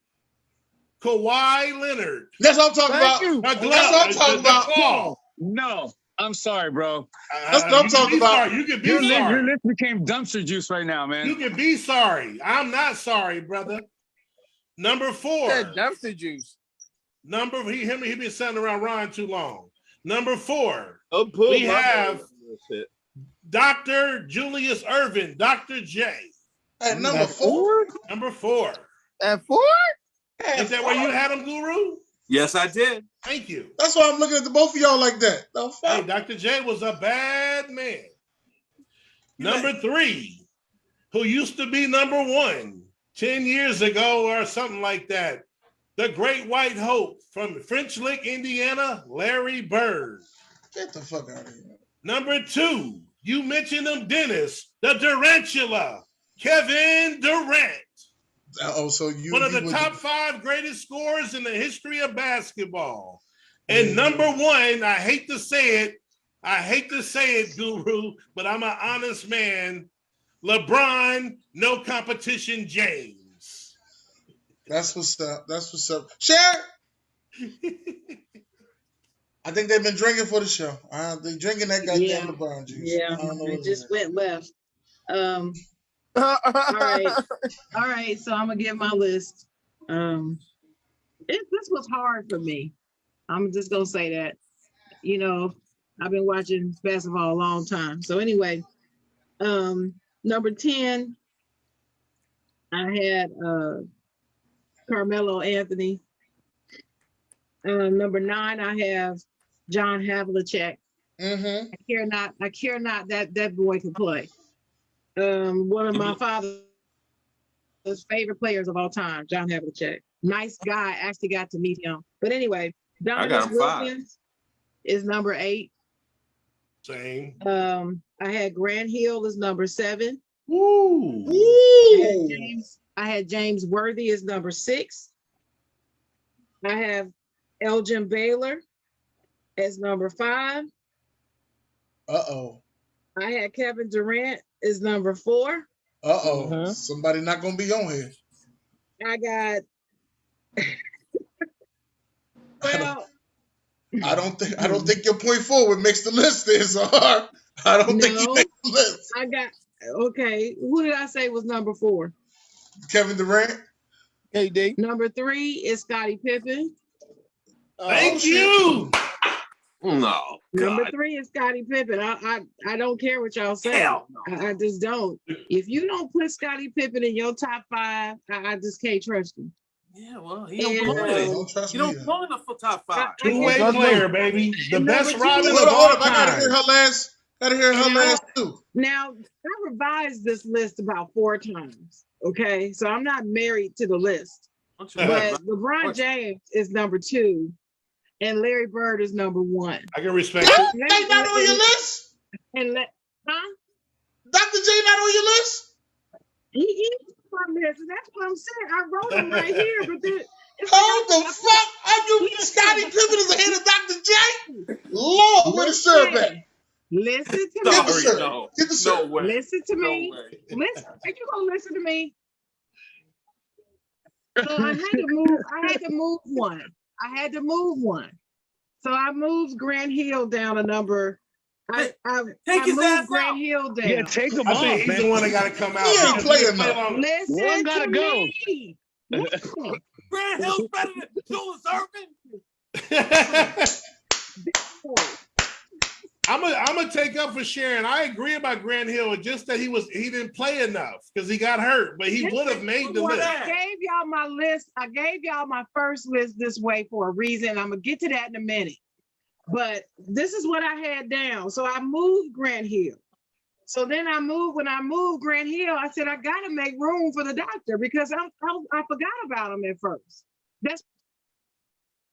Kawhi Leonard. That's what I'm talking about. Thank you. That's what I'm talking about. No, I'm sorry, bro. That's what I'm talking about. You can be Your sorry. list became dumpster juice right now, man. You can be sorry. I'm not sorry, brother. Number 4. That dumpster juice. He been sitting around Ron too long. Number 4. We We have Dr. Julius Irvin, Dr. J. At number 4? Number 4. At 4? Is that where you had him, Guru? Yes, I did. Thank you. That's why I'm looking at the both of y'all like that. The Hey, fuck? Dr. J was a bad man. Number 3, who used to be number 1 10 years ago or something like that. The Great White Hope from French Lick, Indiana, Larry Bird. Get the fuck out of here. Number 2, you mentioned him, Dennis, the Durantula, Kevin Durant. Oh, so you One of the top 5 greatest scorers in the history of basketball. And number 1, I hate to say it, Guru, but I'm an honest man. LeBron, no competition, James. That's what's up. Share. I think they've been drinking for the show. They're drinking that goddamn LeBron juice. Yeah, I don't know it what just it went left. All right. So I'm gonna give my list. This was hard for me. I'm just gonna say that. I've been watching basketball a long time. So anyway, number 10, I had Carmelo Anthony. Number 9, I have John Havlicek. Mm-hmm. I care not that boy can play. One of my father's favorite players of all time, John Havlicek. Nice guy. Actually got to meet him. But anyway, Donovan Wilkins is number 8. Same. I had Grant Hill as number 7. Woo. I had James Worthy as number 6. I have Elgin Baylor as number 5. Uh-oh. I had Kevin Durant as number 4. Uh-oh. Somebody not gonna be on here. I got I don't think your point forward makes the list there, so I don't think you make the list. Who did I say was number 4? Kevin Durant. KD. Number 3 is Scottie Pippen. Thank you. No. Number God. 3 is Scottie Pippen. I don't care what y'all say. Hell no. I just don't. If you don't put Scottie Pippen in your top 5, I just can't trust you. Yeah, well, he don't And, belong in it. Don't trust He me. don't Either. belong in the top 5. I Two-way guess- player, baby. The And best number two- Robin Hold of up, all hold up. I gotta time. hear her last. Gotta hear her And last too. Now, I revised this list about 4 times. Okay, so I'm not married to the list, Don't you but LeBron James is number 2, and Larry Bird is number 1. I can respect What? it. They not on your list? Huh? Dr. J not on your list? He is on my list, and that's what I'm saying. I wrote him right here, but then Hold the fuck? Are you Scottie Pippen is ahead of Dr. J? Lord, where the syrup at? Listen to Get the me. syrup. no. Get the No syrup. way. Listen to No me. way. Listen. Are you gonna listen to me? So I had to move. I had to move one. So I moved Grant Hill down a number. I Take his moved ass Grant out. Hill down. Yeah, take him I off, think he's man. the one that got to come out. He ain't because playing he play though. long. Listen One gotta to go. me. Listen. Grant Hill's better than Julius Erving. I'm gonna take up for Sharon. I agree about Grant Hill. It's just that he didn't play enough because he got hurt, but he would have made the Well, list. I gave y'all my list. I gave y'all my first list this way for a reason. I'm gonna get to that in a minute. But this is what I had down. So I moved Grant Hill. So then when I moved Grant Hill, I said I gotta make room for the doctor because I forgot about him at first. That's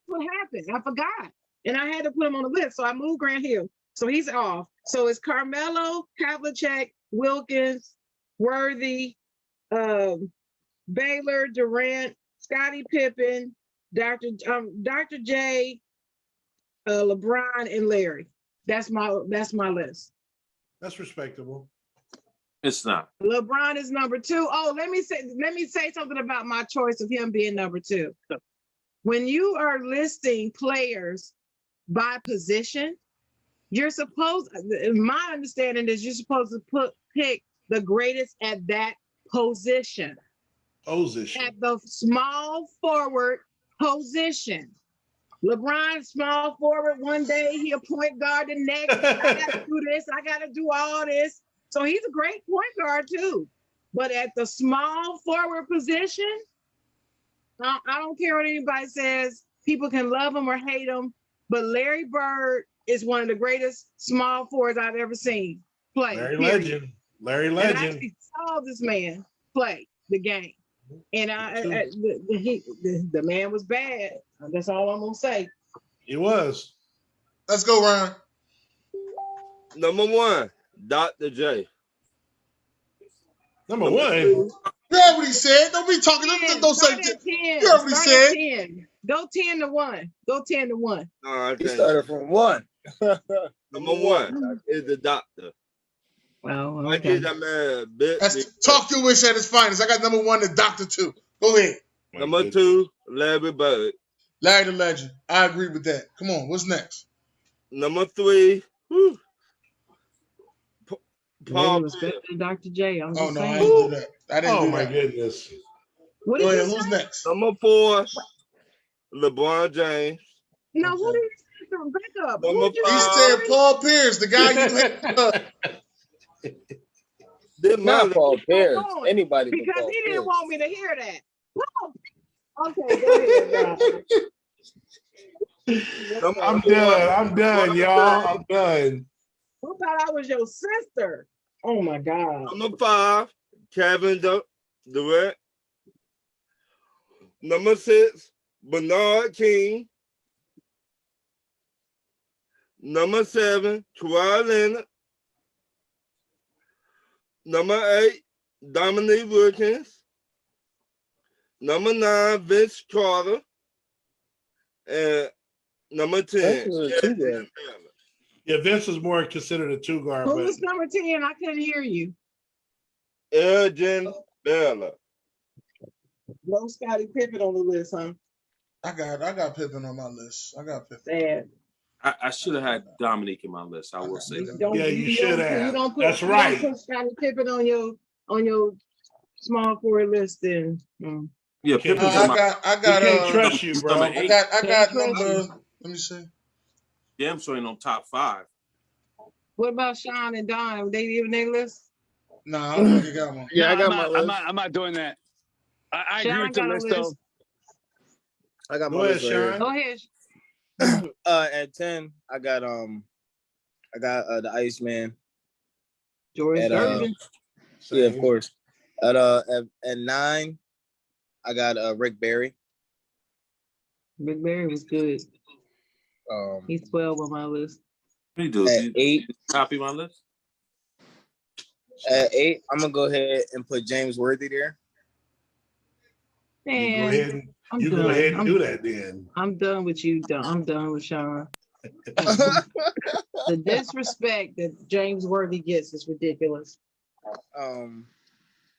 what happened. I forgot, and I had to put him on the list. So I moved Grant Hill. So he's off. So it's Carmelo, Havlicek, Wilkins, Worthy, Baylor, Durant, Scottie Pippen, Dr. J, LeBron, and Larry. That's my list. That's respectable. It's not. LeBron is number 2. Oh, let me say something about my choice of him being number 2. When you are listing players by position, you're supposed, my understanding is you're supposed to pick the greatest at that position. At the small forward position. LeBron, small forward, one day he a point guard, the next, I gotta do this, I gotta do all this. So he's a great point guard too. But at the small forward position, I don't care what anybody says, people can love him or hate him, but Larry Bird is one of the greatest small forwards I've ever seen play. Larry period. Legend. Larry And I Legend. actually saw this man play the game. And the man was bad. That's all I'm gonna say. He was. Let's go, Ryan. Number 1, Dr. J. Number 1. You heard what he said. Don't be talking. Don't say. Start at 10. You heard what he Start said. at 10. Go 10-1. Go 10-1. No, I He can't. started from 1. Number 1 is the doctor. Well, I give that man a bit. That's talk your wish at his finest. I got number 1, the Doctor 2. Go ahead. Number 2, Larry Bird. Larry the Legend. I agree with that. Come on. What's next? Number 3, Paul was better than Dr. J. I'm Oh just no, I saying. didn't do that. I didn't Oh do my that. goodness. What Go did ahead. you Who's say? next? Number 4, LeBron James. No, who Okay. did you say? Back up. Number Who did you He five. said Paul Pierce, the guy you This Not man, Paul Pierce. on. Anybody but Because Paul he didn't Pierce. want me to hear that. Okay, go ahead, Rob. I'm done. I'm done, y'all. I'm done. Who thought I was your sister? Oh my God. Number 5, Kevin Durant. Number 6, Bernard King. Number 7, Kawhi Leonard. Number 8, Dominique Wilkins. Number 9, Vince Carter. And number 10, Vince was a two-guard. Yeah, Vince was more considered a 2-guard, Who but was number 10? I couldn't hear you. Elgin Baylor. No Scottie Pippen on the list, huh? I got Pippen on my list. I got Pippen. Sad. I should have had Dominique in my list. I will say that. Yeah, you should have. You don't put, That's you right. Don't put Scottie Pippen on your small forward list then. Yeah, Can't- Pippen's I in my got we can't trust you, bro. Number I 8. got Can't trust number. you. Let me see. Damn sure ain't no top 5. What about Sean and Don? Are they even their list? Nah, I don't think you got one. Yeah, I No, got I'm my not, list. I'm not doing that. I agree Sean with the got a list though. list. I got my Go ahead, list right here. Sean. Go ahead. At 10, I got the Iceman. George At, Gervin. Yeah, of course. At 9, I got Rick Barry. Rick Barry was good. He's 12 on my list. What do you At do? 8, Copy my list. At 8, I'm gonna go ahead and put James Worthy there. You go Man, ahead and I'm you done. go ahead and do that then. I'm done with you. I'm done with Sean. The disrespect that James Worthy gets is ridiculous.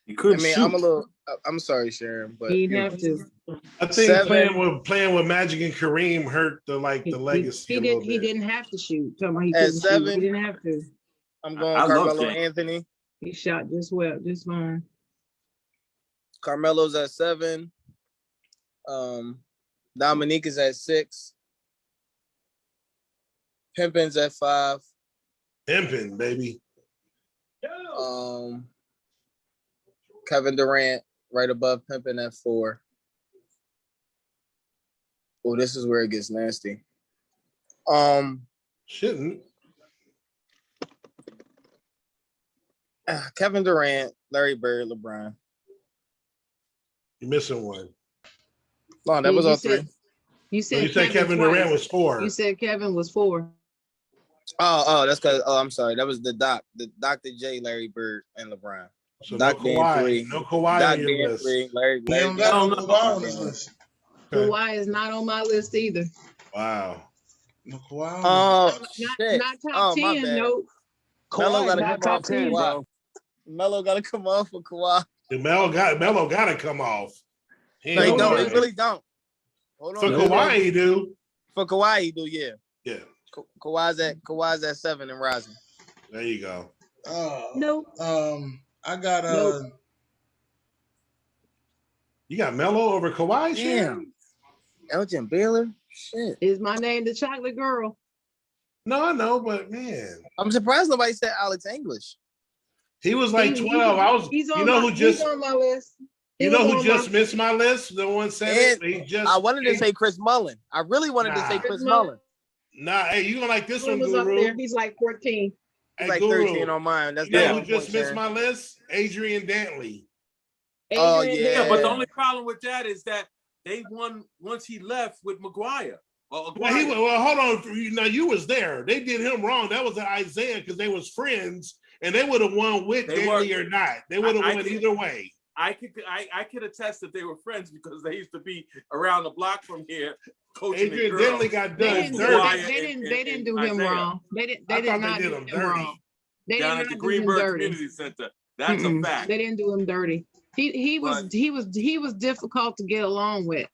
You couldn't shoot. I'm sorry, Sharon, but He'd have to. I think 7, playing with Magic and Kareem hurt the legacy He a little bit. He didn't have to shoot. Talking about he At couldn't shoot. 7, He didn't have to. I'm going I love Carmelo James. Anthony. He shot just well, just fine. Carmelo's at 7. Dominique is at 6. Pimpin's at 5. Pimping, baby. Kevin Durant right above Pimpin at 4. Oh, this is where it gets nasty. Shouldn't. Kevin Durant, Larry Bird, LeBron. You're missing one. No, that was all 3. You said Kevin Durant was 4. You said Kevin was 4. Oh, that's because. Oh, I'm sorry. That was the Dr. J, Larry Bird, and LeBron. So Doc no Kawhi. 3. No Kawhi Doc on your Dan list. 3. Larry He don't got no Kawhi on his Dan. list. Kawhi is not on my list either. Wow. No Kawhi. Oh, Not shit. top My 10, bad. no. Melo Kawhi gotta not come top off for 10, Kawhi. bro. Melo gotta come off for Kawhi. Melo got to come off. No, he don't don't. know He that. really don't. Hold on. For Kawhi, he do. For Kawhi, he do. Yeah. Yeah. Kawhi's at 7 and rising. There you go. Nope. I got Nope. You got Melo over Kawhi? Damn. Elgin Baylor. Shit. Is my name the Chocolate Girl? No, I know, but man, I'm surprised nobody said Alex English. he was like 12. He's on you know my, who just he's on my list. you know who just missed my list? The one said And he just. I wanted to say Chris Mullin. I really wanted to say Chris Mullin. Nah, hey, you gonna like this one, was up Guru? there. He's like 14. He's Hey, like Guru. 13 on mine. That's You know not who just missed Sharon. my list? Adrian Dantley. Oh, Adrian yeah. Yeah, but the only problem with that is that they won once he left with McGuire. Well, hold on. Now you was there. They did him wrong. That was an Isaiah because they was friends, and they would have won with Dantley or not. They would have won either way. I could attest that they were friends because they used to be around the block from here coaching. Adrian the girls. Dantley got They done didn't, dirty. they didn't do him Isaiah. wrong. They did I thought not they did do him him dirty. wrong. They Down did at the not do him Greenberg dirty. Community Center. That's a fact. They didn't do him dirty. He was difficult to get along with,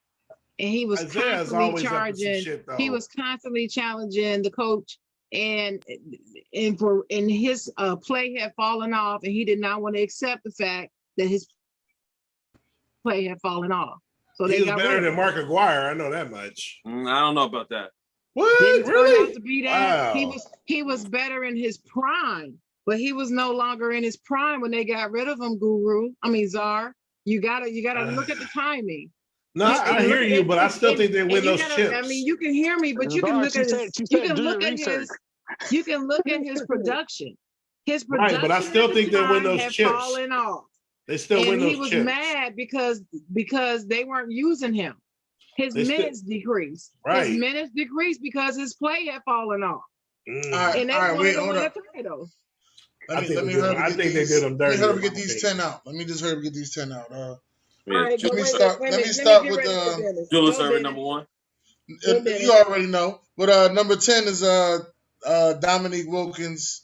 and he was Isaiah's constantly always up to some charging. shit, though. He was constantly challenging the coach, and his play had fallen off, and he did not want to accept the fact that his play had fallen off. So He they was got better rid than of him. Mark Aguirre. I know that much. I don't know about that. What? Didn't turn Really? out to be that. Wow. He was better in his prime, but he was no longer in his prime when they got rid of him. Czar. You gotta look at the timing. No, I hear you, but I still think they win those chips. I mean, you can hear me, but you can look at his. You can look at his. You can look at his production. His production. Right, but I still think they win those had chips. fallen off. They still win And those he was chips. mad because they weren't using him. His minutes decreased. Right. His minutes decreased because his play had fallen off. Mm. All right, And they all right, wanted wait, to hold win up. the title. Let me I think hurry up they and get did these. them Let me dirty. hurry up and get these 10 out. Let me just hurry up and get these 10 out. All right, Let me wait, start. wait a Let me minute. start get with ready for Dennis. Julius Go, Erving, Dennis. number 1. You already know. But number 10 is Dominique Wilkins.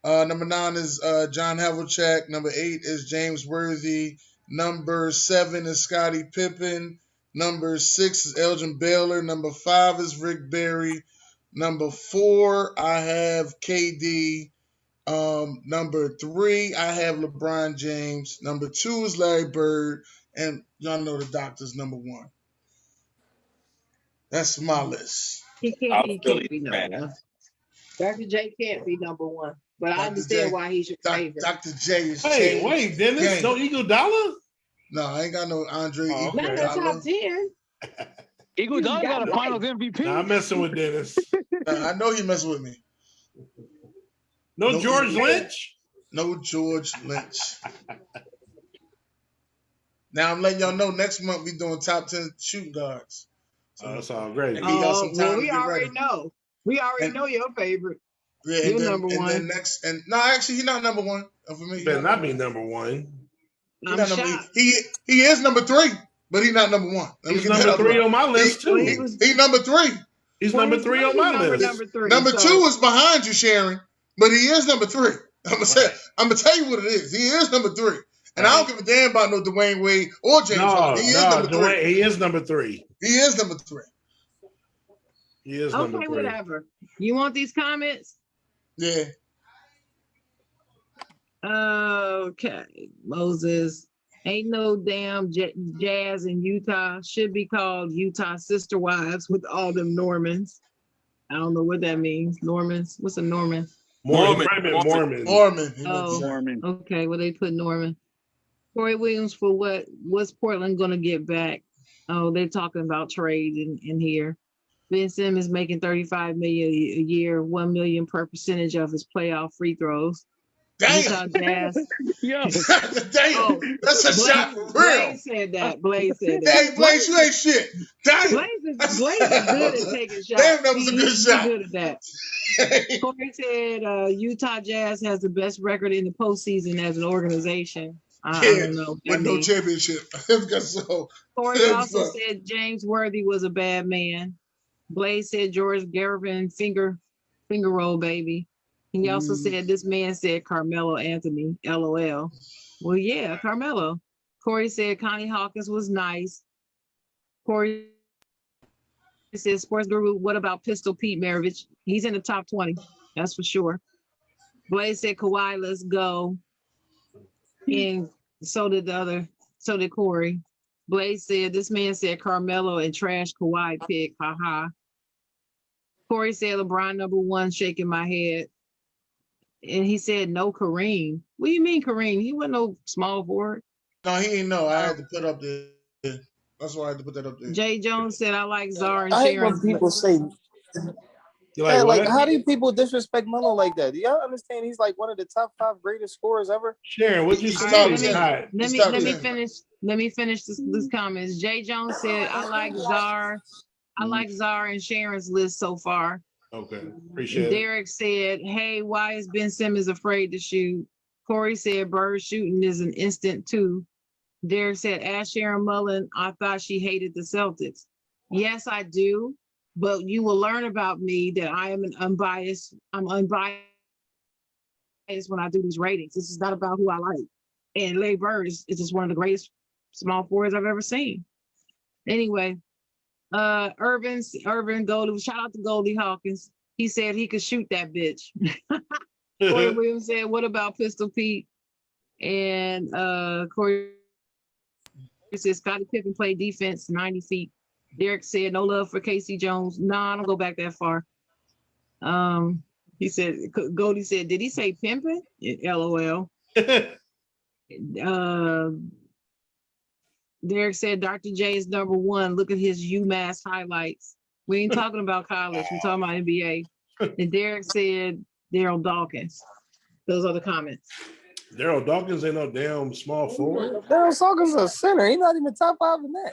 Number 9 is John Havlicek. Number 8 is James Worthy. Number 7 is Scottie Pippen. Number 6 is Elgin Baylor. Number 5 is Rick Barry. Number 4, I have KD. Number 3, I have LeBron James. Number 2 is Larry Bird. And y'all know the doctor's number 1. That's my list. He I'm can't Philly be fan. number one. Dr. J can't be number one, but I Dr. understand J. why he's your favorite. Dr. J is Wait, Dennis, game. no Eagle Dollar? No, I ain't got no Andre Oh, Iguodala. okay. Not in the top 10. Iguodala got a Dwight. Finals MVP. Nah, I'm messing with Dennis. I know he messing with me. No No George Eagle. Lynch? No George Lynch. Now I'm letting y'all know next month we doing top 10 shooting guards. Oh, that's all great. Give y'all some time Well, to we get already ready. know. We already And- know your favorite. Yeah, You're and then, number and one. then next, and no, actually, he's not number one for me. He Better not not be number one. He I'm not number. shocked. He is number 3, but he's not number 1. Let me He's get that number out 3 there. on my list, Well, too. he was He's number 3. He's well, number his 3 on jersey my number list. number 3. Number so 2 is behind you, Sharon, but he is number 3. I'm gonna tell you what it is. He is number 3, and I don't give a damn about no Dwayne Wade or James Harden. He is number 3. Dwayne, he is number 3. He is number 3. He is number okay, 3. whatever. You want these comments? Yeah. Okay, Moses. Ain't no damn Jazz in Utah. Should be called Utah Sister Wives with all them Normans. I don't know what that means. Normans. What's a Norman? Mormon. Mormon. Oh, Mormon. okay. Well, they put Norman. Corey Williams for what? What's Portland gonna get back? Oh, they're talking about trade in here. Ben Simmons making $35 million a year, $1 million per percentage of his playoff free throws. Utah Damn. Jazz. Yo, Damn. Oh, That's a shot for real. Blaze said that. Blaze said that. Hey, Blaze, you ain't shit. Damn. Blaze is good at taking shots. Damn, that was a good He's shot. good at that. Corey said Utah Jazz has the best record in the postseason as an organization. I don't know. With no championship. So, Corey also said James Worthy was a bad man. Blaze said George Gervin finger roll baby. He also said this man said Carmelo Anthony, LOL. Well, yeah, Carmelo. Corey said Connie Hawkins was nice. Corey said Sports Guru, what about Pistol Pete Maravich? He's in the top 20, that's for sure. Blaze said Kawhi, let's go. And so did Corey. Blaze said this man said Carmelo and trash Kawhi pick, haha. Corey said LeBron number 1, shaking my head. And he said no Kareem. What do you mean Kareem? He wasn't no small forward. no, he ain't know. I had to put up there. That's why I had to put that up there. Jay Jones said I like Zara and I hate when Sharon. people say, You hey, like like, what? how do people disrespect Melo like that? Do y'all understand he's like one of the top 5 greatest scorers ever? Sharon, what you He's say? top He's 10. hot. Let me finish this comments. Jay Jones said I like Zara. I like Zara and Sharon's list so far. Okay, appreciate it. Derek said, hey, why is Ben Simmons afraid to shoot? Corey said Bird shooting is an instant too. Derek said, ask Sharon Mullen, I thought she hated the Celtics. Yes, I do. But you will learn about me that I am I'm unbiased when I do these ratings. This is not about who I like. And Larry Bird is just one of the greatest small forwards I've ever seen. Anyway, Irvin Goldie, shout out to Goldie Hawkins. He said he could shoot that bitch. Corey Williams said, what about Pistol Pete? And Corey said Scottie Pippen played defense 90 feet. Derek said, no love for Casey Jones. Nah, I don't go back that far. He said, Goldie said, did he say pimping? LOL. Derek said, Dr. J is number 1. Look at his UMass highlights. We ain't talking about college. We're talking about NBA. And Derek said, Daryl Dawkins. Those are the comments. Daryl Dawkins ain't no damn small forward. Daryl Dawkins is a center. He's not even top 5 in that.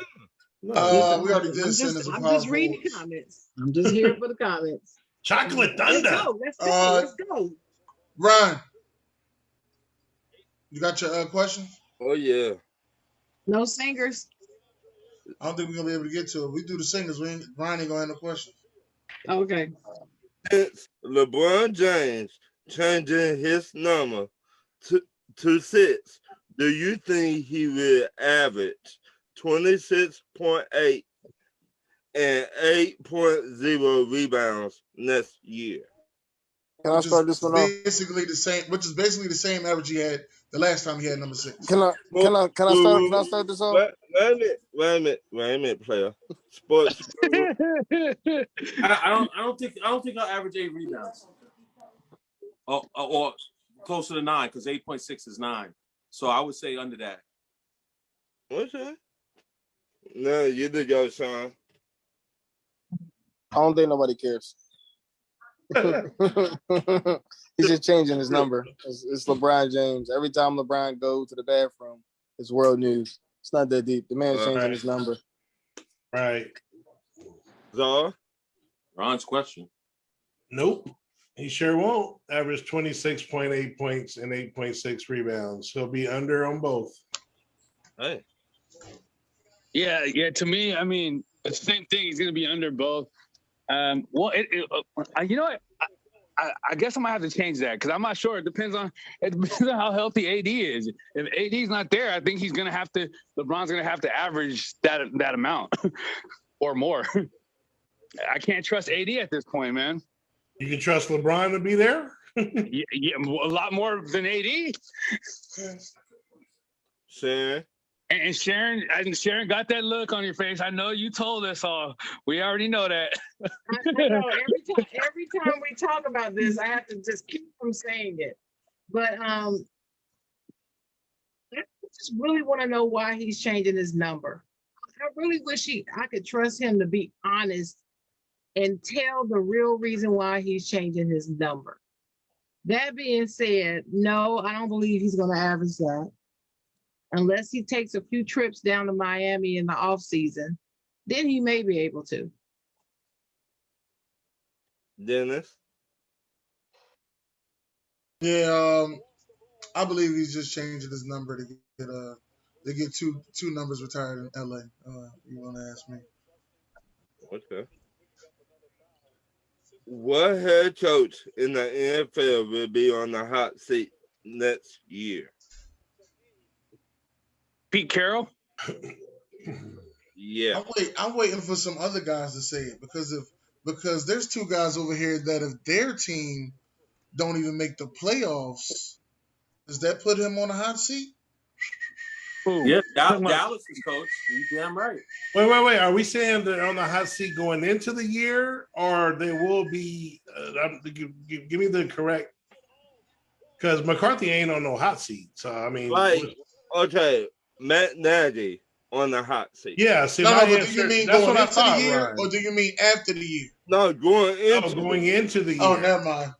We already did send us a I'm just reading the comments. I'm just here for the comments. Chocolate Thunder. Let's go. Ron, you got your question? Oh, yeah. No singers. I don't think we're gonna be able to get to it. We do the singers. Ron ain't gonna have no question. Okay. Since LeBron James changing his number to 6, do you think he will average 26.8 and 8.0 rebounds next year? Can I start this one off? Basically the same, which is basically the same average he had the last time he had number 6. Can I start this off? Wait a minute, player. Sports. I don't think I'll average 8 rebounds. Or closer to 9, because 8.6 is 9. So I would say under that. What's that? No, you did go, Sean. I don't think nobody cares. He's just changing his number. It's LeBron James. Every time LeBron goes to the bathroom, it's world news. It's not that deep. The man's changing his number. Right. Zara? Ron's question. Nope. He sure won't average 26.8 points and 8.6 rebounds. He'll be under on both. Hey. Yeah. To me, I mean, the same thing. He's going to be under both. You know what? I guess I might have to change that because I'm not sure. It depends on how healthy AD is. If AD's not there, I think LeBron's gonna have to average that amount or more. I can't trust AD at this point, man. You can trust LeBron to be there? Yeah, a lot more than AD. Sharon? And Sharon got that look on your face. I know you told us all. We already know that. I know every time we talk about this, I have to just keep from saying it. But I just really want to know why he's changing his number. I really wish I could trust him to be honest and tell the real reason why he's changing his number. That being said, no, I don't believe he's going to average that. Unless he takes a few trips down to Miami in the off season, then he may be able to. Dennis? Yeah, I believe he's just changing his number to get two numbers retired in LA. You want to ask me? Okay. What head coach in the NFL will be on the hot seat next year? Pete Carroll? Yeah. I'm waiting for some other guys to say it because there's 2 guys over here that if their team don't even make the playoffs, does that put him on the hot seat? Yeah, Dallas is coach. You damn right. Wait. Are we saying they're on the hot seat going into the year, or they will be? Give me the correct. Because McCarthy ain't on no hot seat. So I mean, okay, Matt Nagy on the hot seat. Yeah. See, no, but do you mean going into the year, or do you mean after the year? No, going into the year. Oh, never mind.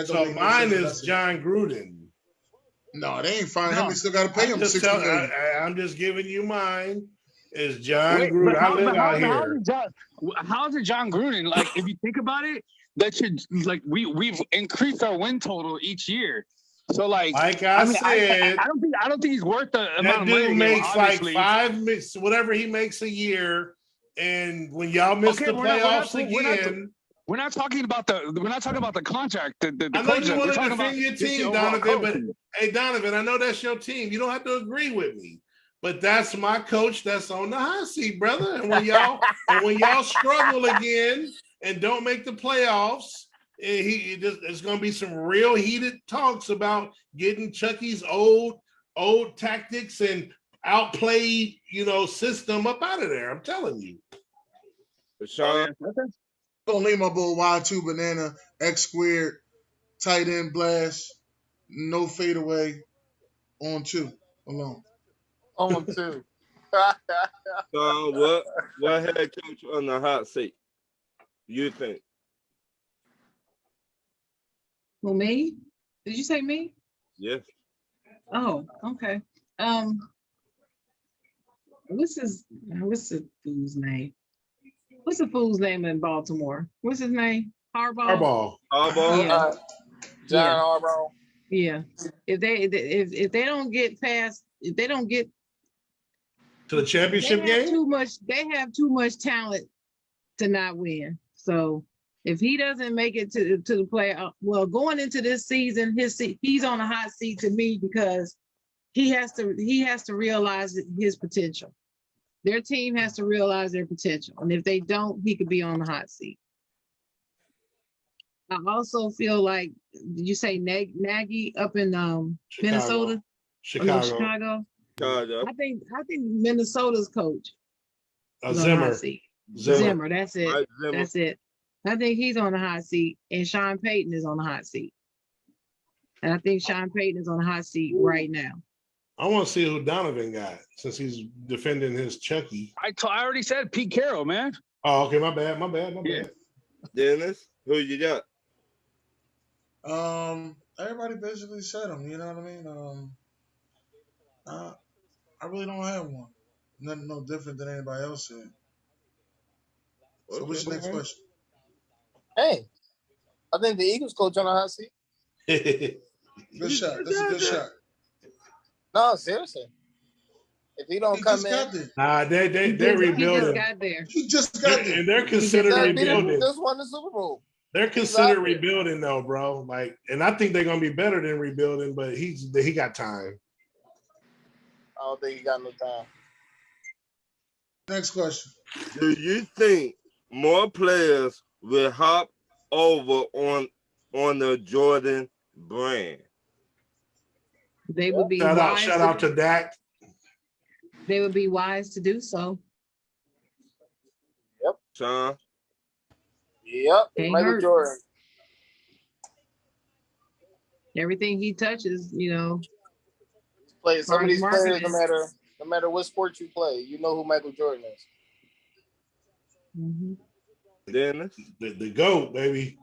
So mine is John Gruden. No, they ain't firing him. They still got to pay him $60 million. I'm just giving you mine. Is John Gruden? I live out here. How is it John Gruden? Like, if you think about it, that should we've increased our win total each year. So I said, I don't think he's worth the amount of money. That dude makes like whatever he makes a year, and when y'all miss the playoffs again. We're not talking about the contract. I know you want to defend your team, Donovan, but hey, Donovan, I know that's your team. You don't have to agree with me, but that's my coach that's on the hot seat, brother. And when y'all struggle again and don't make the playoffs, there's going to be some real heated talks about getting Chucky's old tactics and outplayed, system up out of there. I'm telling you. Sean. Don't leave my boy Y2 banana, X squared, tight end blast, no fadeaway, on 2 alone. On 2. So what head coach on the hot seat? You think? Well, me? Did you say me? Yes. Oh, okay. What's the fool's name? What's the fool's name in Baltimore? What's his name? Harbaugh. Harbaugh. John Harbaugh. Yeah. If they don't get past, if they don't get to the championship game, they have too much talent to not win. So if he doesn't make it to the playoff, well, going into this season, he's on a hot seat to me because he has to realize his potential. Their team has to realize their potential. And if they don't, he could be on the hot seat. I also feel like, did you say Nagy up in Minnesota? Or no, Chicago. Chicago? Chicago. I think Minnesota's coach is on the hot Zimmer. seat. Zimmer. Zimmer, that's it. Mike Zimmer. That's it. I think he's on the hot seat, and Sean Payton is on the hot seat. And I think Sean Payton is on the hot seat right now. I want to see who Donovan got since he's defending his Chucky. I already said Pete Carroll, man. Oh, okay, my bad. Yeah. Dennis, who you got? Everybody basically said him. You know what I mean? I really don't have one. Nothing no different than anybody else said. So what's your next question? Hey, I think the Eagles coach on the hot seat. Good shot. That's a good shot. No, seriously. If he don't He come just in, got there. Nah, they're He just rebuilding. got there. He just got there. And they're considered rebuilding. just won the Super Bowl. They're considered rebuilding though, bro. Like, and I think they're gonna be better than rebuilding, but he got time. I don't think he got no time. Next question. Do you think more players will hop over on the Jordan brand? They would be Shout wise. out to Dak. They would be wise to do so. Sean? Yep, Can't Michael hurt. Jordan. Everything he touches, Play some of these players, marketing. no matter what sport you play, you know who Michael Jordan is. Mhm. Dennis? The GOAT, baby.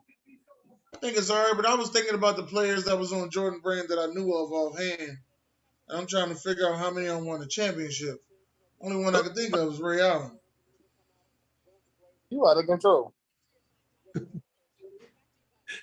I think it's all right, but I was thinking about the players that was on Jordan brand that I knew of offhand. And I'm trying to figure out how many of them won the championship. Only one I could think of was Ray Allen. You out of control.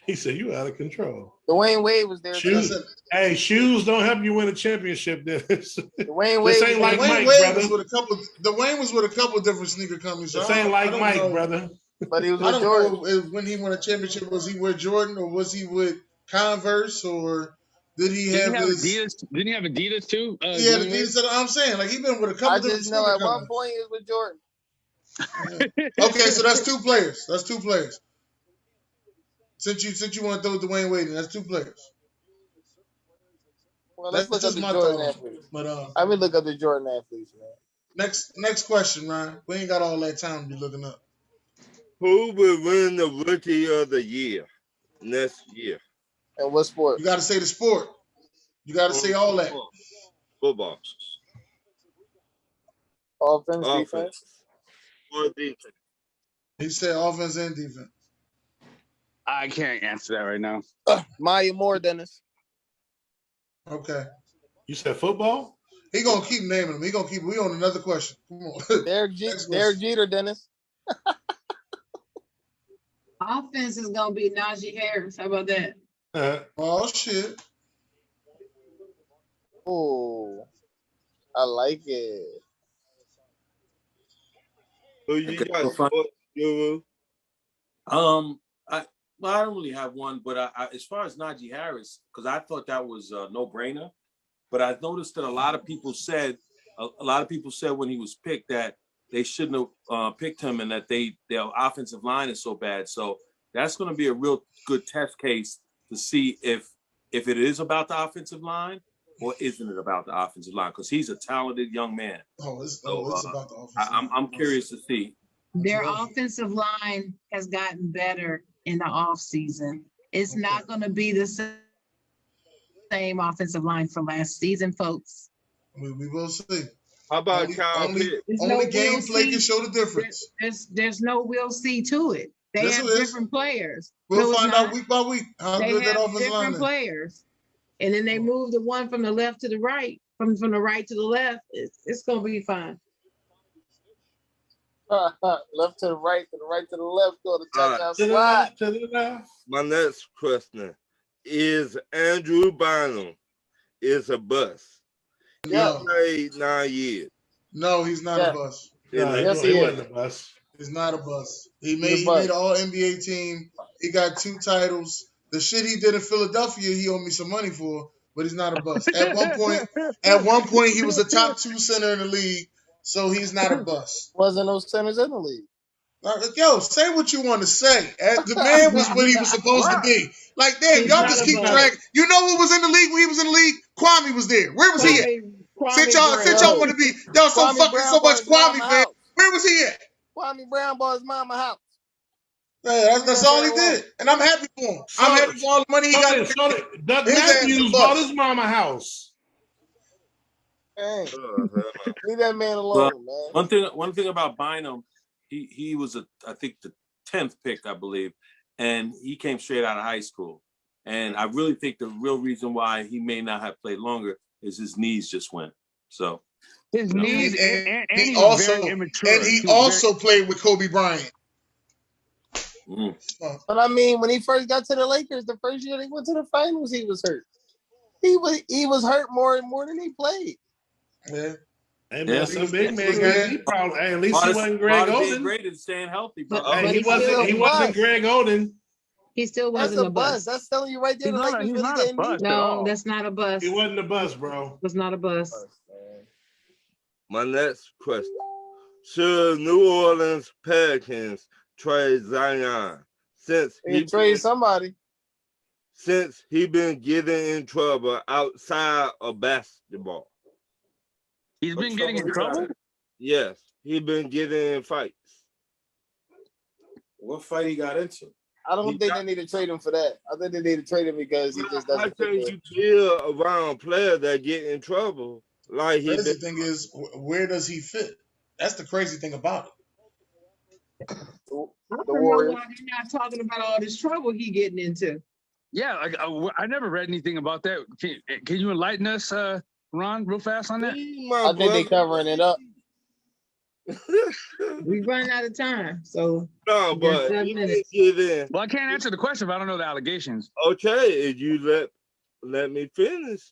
He said you out of control. Dwayne Wade was there. Shoes, too. hey, shoes don't help you win a championship. Dennis. Dwayne Wade This ain't like Dwayne Mike, Wade brother. was with a couple. Dwayne was with a couple different sneaker companies. So This I ain't don't- like I don't Mike, know. brother. But he was I with don't Jordan. know if when he won a championship, was he with Jordan or was he with Converse or did he Didn't have he have his? Adidas? Didn't he have Adidas too? Yeah, Dwayne Wade? Adidas. I'm saying like he been with a couple I different just know sneaker at one companies. point he was with Jordan. Okay, so that's two players. That's two players. Since you want to throw Dwayne Wade in, that's two players. Well, That's let's look just up my the Jordan thought. athletes. But I would look up the Jordan athletes, man. next question, Ryan. We ain't got all that time to be looking up. Who will win the Rookie of the Year next year? And what sport? You got to say the sport. You got to say all that. Football. Offense, Offense. defense. Or defense. He said offense and defense. I can't answer that right now. Maya Moore, Dennis. Okay. You said football? He gonna keep naming them. He gonna keep. We on another question. Come on. Derek question. Jeter, Dennis. Offense is gonna be Najee Harris. How about that? Oh shit. Oh, I like it. Who you Okay, got? so fine. Guru? I don't really have one, but I as far as Najee Harris, because I thought that was a no-brainer, but I noticed that a lot of people said when he was picked that they shouldn't have picked him and that their offensive line is so bad. So that's going to be a real good test case to see if it is about the offensive line or isn't it about the offensive line, because he's a talented young man. It's So, about the offense. I'm curious to see. Their offensive line has gotten better in the offseason. It's not going to be the same offensive line from last season, folks. We will see. How about Only- Kyle only- Pitts? There's Only no gameplay we'll can see. show the difference. There's no we'll see to it. They Yes, have it is. different players. We'll No, it's find not. out week by week how They good that have offensive line different is. players. And then they move the one from the left to the right, from the right to the left. It's going to be fine. Left to the right, to the right to the left, go to touchdown To the slide. left, to the left. My next question is Andrew Bynum is a bust. He No, played 9 years. no, he's not Yeah. a bust. No, Yes, he he wasn't is. the best. He's not a bust. He He's made a bust. an All NBA team. He got 2 titles. The shit he did in Philadelphia, he owed me some money for, but he's not a bust. At one point, he was a top 2 center in the league, so he's not a bust. Wasn't no centers in the league. Yo, say what you want to say. The man was what he was supposed to be. Like, damn, He's y'all not just a keep bust. dragging. You know who was in the league when he was in the league? Kwame was there. Where was he at? Since y'all want to be, y'all so Kwame fucking Brown so much bought his Kwame mama fan. house. Where was he at? Kwame Brown bought his mama house. Yeah, that's all he did. And I'm happy for him. I'm happy for all the money he got. Doug His ass a Matthews bust. bought his mama house. Hey, leave that man Well, alone, man. one thing about Bynum, he was I think the 10th pick, I believe, and he came straight out of high school. And I really think the real reason why he may not have played longer is his knees just went. So His knees, And and he he was also very immature. and he also played with Kobe Bryant. But I mean, when he first got to the Lakers, the first year they went to the finals, he was hurt. He was hurt more than he played. Yeah. Hey, man, some big man got knee problems. Hey, at least he wasn't Greg Oden. Great at staying healthy, bro. Hey, he wasn't Greg Oden. He still wasn't That's a bust. That's telling you right there. He's The not Lakers he's really not a didn't bust need at No, all. that's not a bust. He wasn't a bust, bro. That's not a bust. My next question. Should New Orleans Pelicans trade Zion since They trade somebody? Since he been getting in trouble outside of basketball? He's been getting in trouble? Yes, he been getting in fights. What fight he got into? I don't think they need to trade him for that. I think they need to trade him because he just I doesn't. think you build around players that get in trouble. Like The crazy thing is, where does he fit? That's the crazy thing about it. I don't know why they're not talking about all this trouble he getting into. Yeah, I never read anything about that. Can you enlighten us, Ron, real fast on that? I think they covering it up. We running out of time, so no, but well, I can't answer the question if I don't know the allegations. Okay, if you let me finish.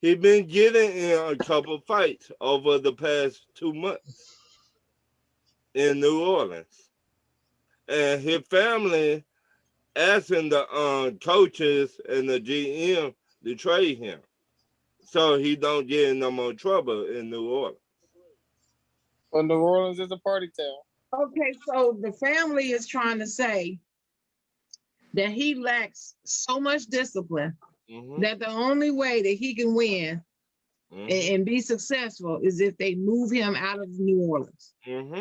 He been getting in a couple fights over the past 2 months in New Orleans, and his family asking the coaches and the GM to trade him, so he don't get in no more trouble in New Orleans. Well, New Orleans is a party town. Okay, so the family is trying to say that he lacks so much discipline that the only way that he can win and be successful is if they move him out of New Orleans.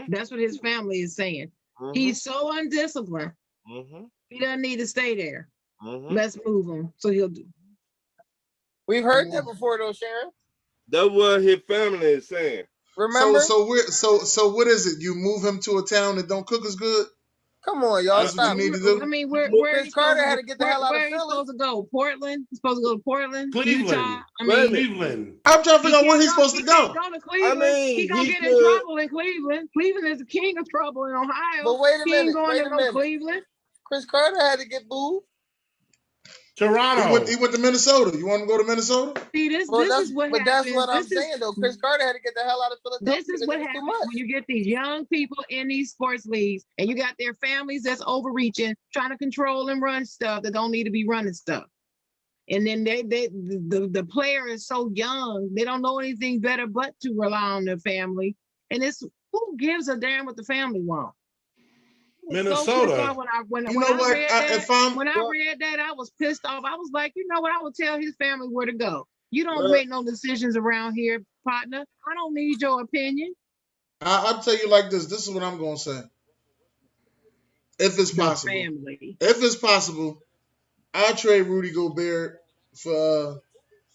That's what his family is saying. He's so undisciplined. He doesn't need to stay there. Let's move him. So he'll do. We've heard that before, though, Sharon. That's what his family is saying. Remember? So what is it? You move him to a town that don't cook as good? Come on, y'all. That's what you need to do. I mean, where Chris Carter had to get the hell out of Philly. Supposed to go? Portland. He's supposed to go to Portland. Cleveland. Utah. I mean, Cleveland. I'm trying to figure out where he's supposed to go. Go to Cleveland. I mean, he gonna get in trouble in Cleveland. Cleveland is the king of trouble in Ohio. But wait a he minute. ain't going Wait to a no minute. Cleveland. Chris Carter had to get booed. Toronto. He went to Minnesota. You want him to go to Minnesota? See, this is what happens. But that's what I'm saying, though. Chris Carter had to get the hell out of Philadelphia. This is what happens when you get these young people in these sports leagues and you got their families that's overreaching, trying to control and run stuff that don't need to be running stuff. And then the player is so young, they don't know anything better but to rely on their family. And it's who gives a damn what the family wants? Minnesota. So when I read that, I was pissed off. I was like, you know what? I will tell his family where to go. You don't make no decisions around here, partner. I don't need your opinion. I'll tell you like this. This is what I'm going to say. If it's possible. If it's possible, I'll trade Rudy Gobert for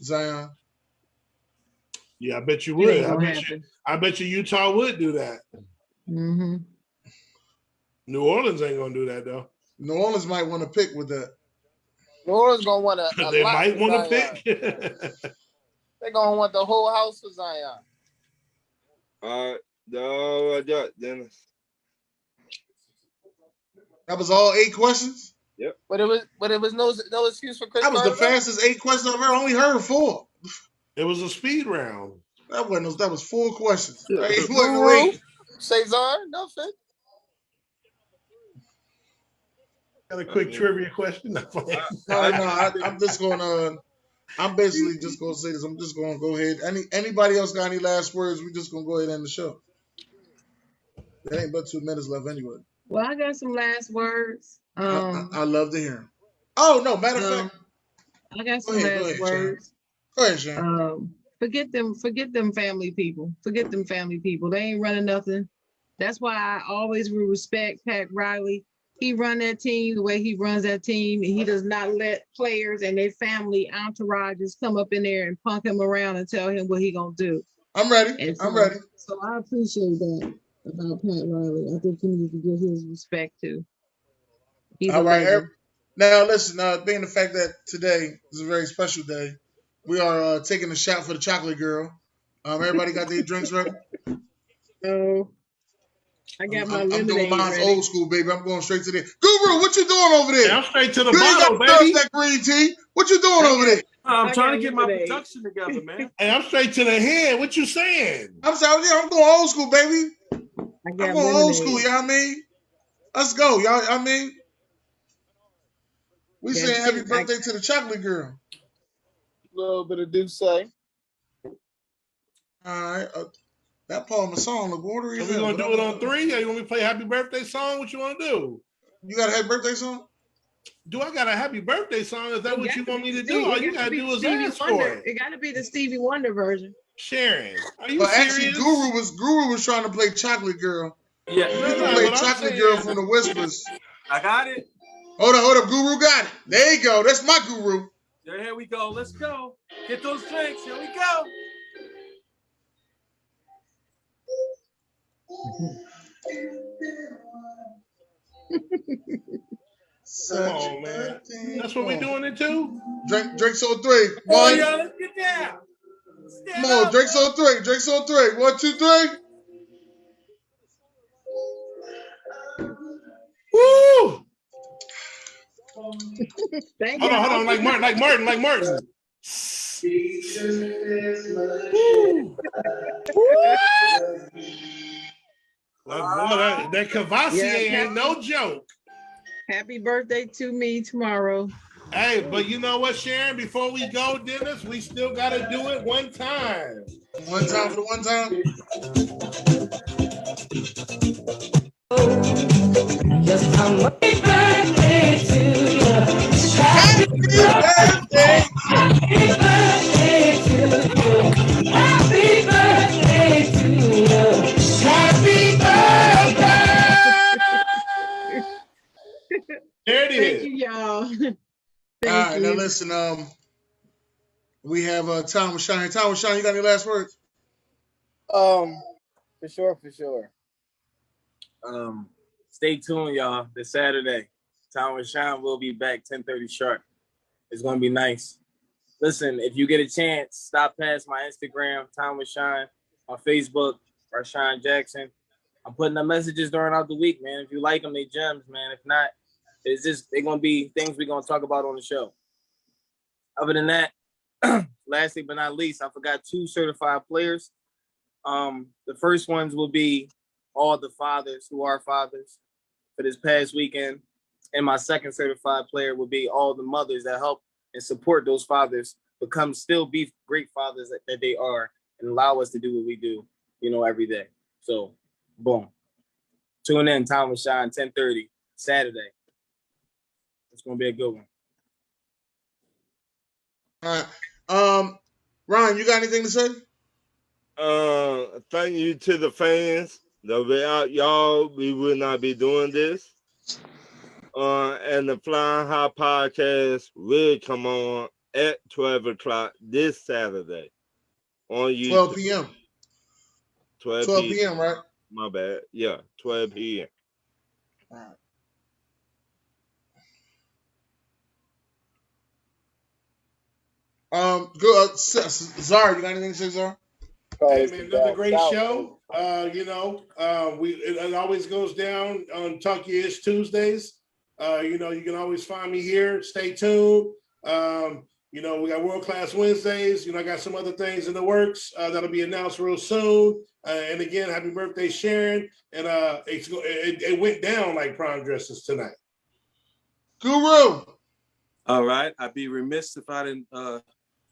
Zion. Yeah, I bet you would. I bet you Utah would do that. New Orleans ain't gonna do that though. New Orleans might want to pick with that. New Orleans gonna want a They lot might for want to Zion. pick. They're gonna want the whole house for Zion. All right, that's all I got, Dennis. That was all 8 questions? Yep. But it was no excuse for Chris That was Carter. the fastest 8 questions I've ever only heard 4. It was a speed round. That was 4 questions. It wasn't Guru, 8. Cesar, nothing. Got a quick trivia question. I'm just gonna. I'm basically just gonna say this. I'm just gonna go ahead. Anybody else got any last words? We're just gonna go ahead and end the show. There ain't but 2 minutes left anyway. Well, I got some last words. I love to hear 'em. Oh no, matter of fact, I got go some ahead, last words. Go ahead, Sharon. Forget them family people. Forget them family people. They ain't running nothing. That's why I always will respect Pat Riley. He run that team the way he runs that team, and he does not let players and their family entourages come up in there and punk him around and tell him what he gonna do. I'm ready. And so, I'm ready. So I appreciate that about Pat Riley. I think he needs to get his respect too. He's All right. legend. Now listen, being the fact that today is a very special day, we are taking a shot for the chocolate girl. Everybody got their drinks ready? So I got my I'm lemonade doing mine ready. old school, baby. I'm going straight to there. Guru, what you doing over there? Yeah, I'm straight to the You ain't bottle, got baby. that green tea. What you doing over there? I'm I trying got to get my lemonade. production together, man. Hey, I'm straight to the head. What you saying? I'm sorry, yeah, I'm going old school, baby. I I'm got going old lemonade. school, you know what I mean? Let's go, y'all. I mean, we Yeah, saying happy I- birthday to the chocolate girl. A little bit of do say. All right. That Paul Masson look watery Are as we hell. gonna do it on 3? Are you want me to play happy birthday song? What you want to do? You got a happy birthday song? Do I got a happy birthday song? Is that It what got you to want be me to Stevie- do? All it you got to gotta be do is Stevie ask Wonder. for it. It got to be the Stevie Wonder version. Sharon, are you But serious? actually, Guru was trying to play Chocolate Girl. Yeah, You No, can no, play what I'm Chocolate saying- Girl from the Whispers. I got it. Hold up, Guru got it. There you go. That's my Guru. Here we go. Let's go. Get those drinks. Here we go. Such Come on, man. a thing. That's what we doing it too? Drinks on 3. Oh, 1. yeah, let's get down. Stand Come on, up. drinks on 3. Drinks on 3. 1, 2, 3. Woo! Thank Hold you. on. Like Martin. That Cavassier Yeah, ain't no joke. Happy birthday to me tomorrow. Hey, but you know what, Sharon? Before we go, Dennis, we still got to do it one time. One time for the one time. Just happy birthday to you. Happy birthday. Happy birthday to you. Happy birthday to you. Happy birthday. There it Thank is. you, y'all. All Thank right, now you. listen. We have Tom with Sean. Tom with Sean, you got any last words? For sure. Stay tuned, y'all. This Saturday, Tom and Sean will be back 10:30 sharp. It's gonna be nice. Listen, if you get a chance, stop past my Instagram, Tom with Sean, on Facebook, Rashawn Jackson. I'm putting up messages during out the week, man. If you like them, they gems, man. If not, they're gonna be things we're gonna talk about on the show. Other than that, lastly but not least, I forgot 2 certified players. The first ones will be all the fathers who are fathers for this past weekend. And my second certified player will be all the mothers that help and support those fathers be great fathers that they are and allow us to do what we do, every day. So, boom. Tune in, Tom and Sean, 10:30, Saturday. It's going to be a good one. All right. Ryan, you got anything to say? Thank you to the fans. Without y'all, we would not be doing this. And the Flying High podcast will come on at 12 o'clock this Saturday on YouTube. 12 p.m. 12 p.m., right? My bad. Yeah, 12 p.m. All right. Good. Zara, you got anything to say, Zara? Hey, man, another great show. It always goes down on Talk Your Ish Tuesdays. You can always find me here. Stay tuned. We got World Class Wednesdays. I got some other things in the works that'll be announced real soon. And again, happy birthday, Sharon. And it went down like prom dresses tonight. Guru. All right. I'd be remiss if I didn't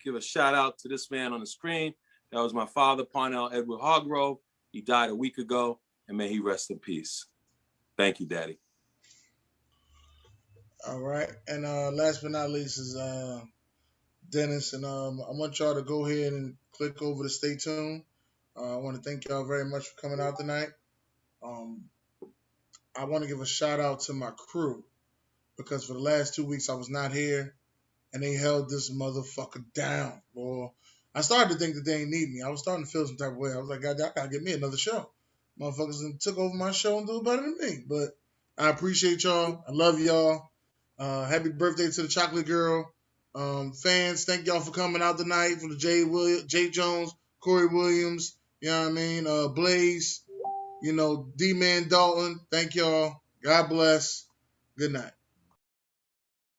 give a shout out to this man on the screen. That was my father, Parnell Edward Hargrove. He died a week ago. and may he rest in peace. Thank you, Daddy. All right. And last but not least is Dennis. And I want y'all to go ahead and click over to stay tuned. I want to thank y'all very much for coming out tonight. I want to give a shout out to my crew because for the last 2 weeks I was not here and they held this motherfucker down. Boy, I started to think that they didn't need me. I was starting to feel some type of way. I was like, God, I gotta get me another show. Motherfuckers took over my show and do it better than me. But I appreciate y'all. I love y'all. Happy birthday to the Chocolate Girl. Fans, thank y'all for coming out tonight for the Jay Jones, Corey Williams, you know what I mean? Blaze, D-Man Dalton. Thank y'all. God bless. Good night.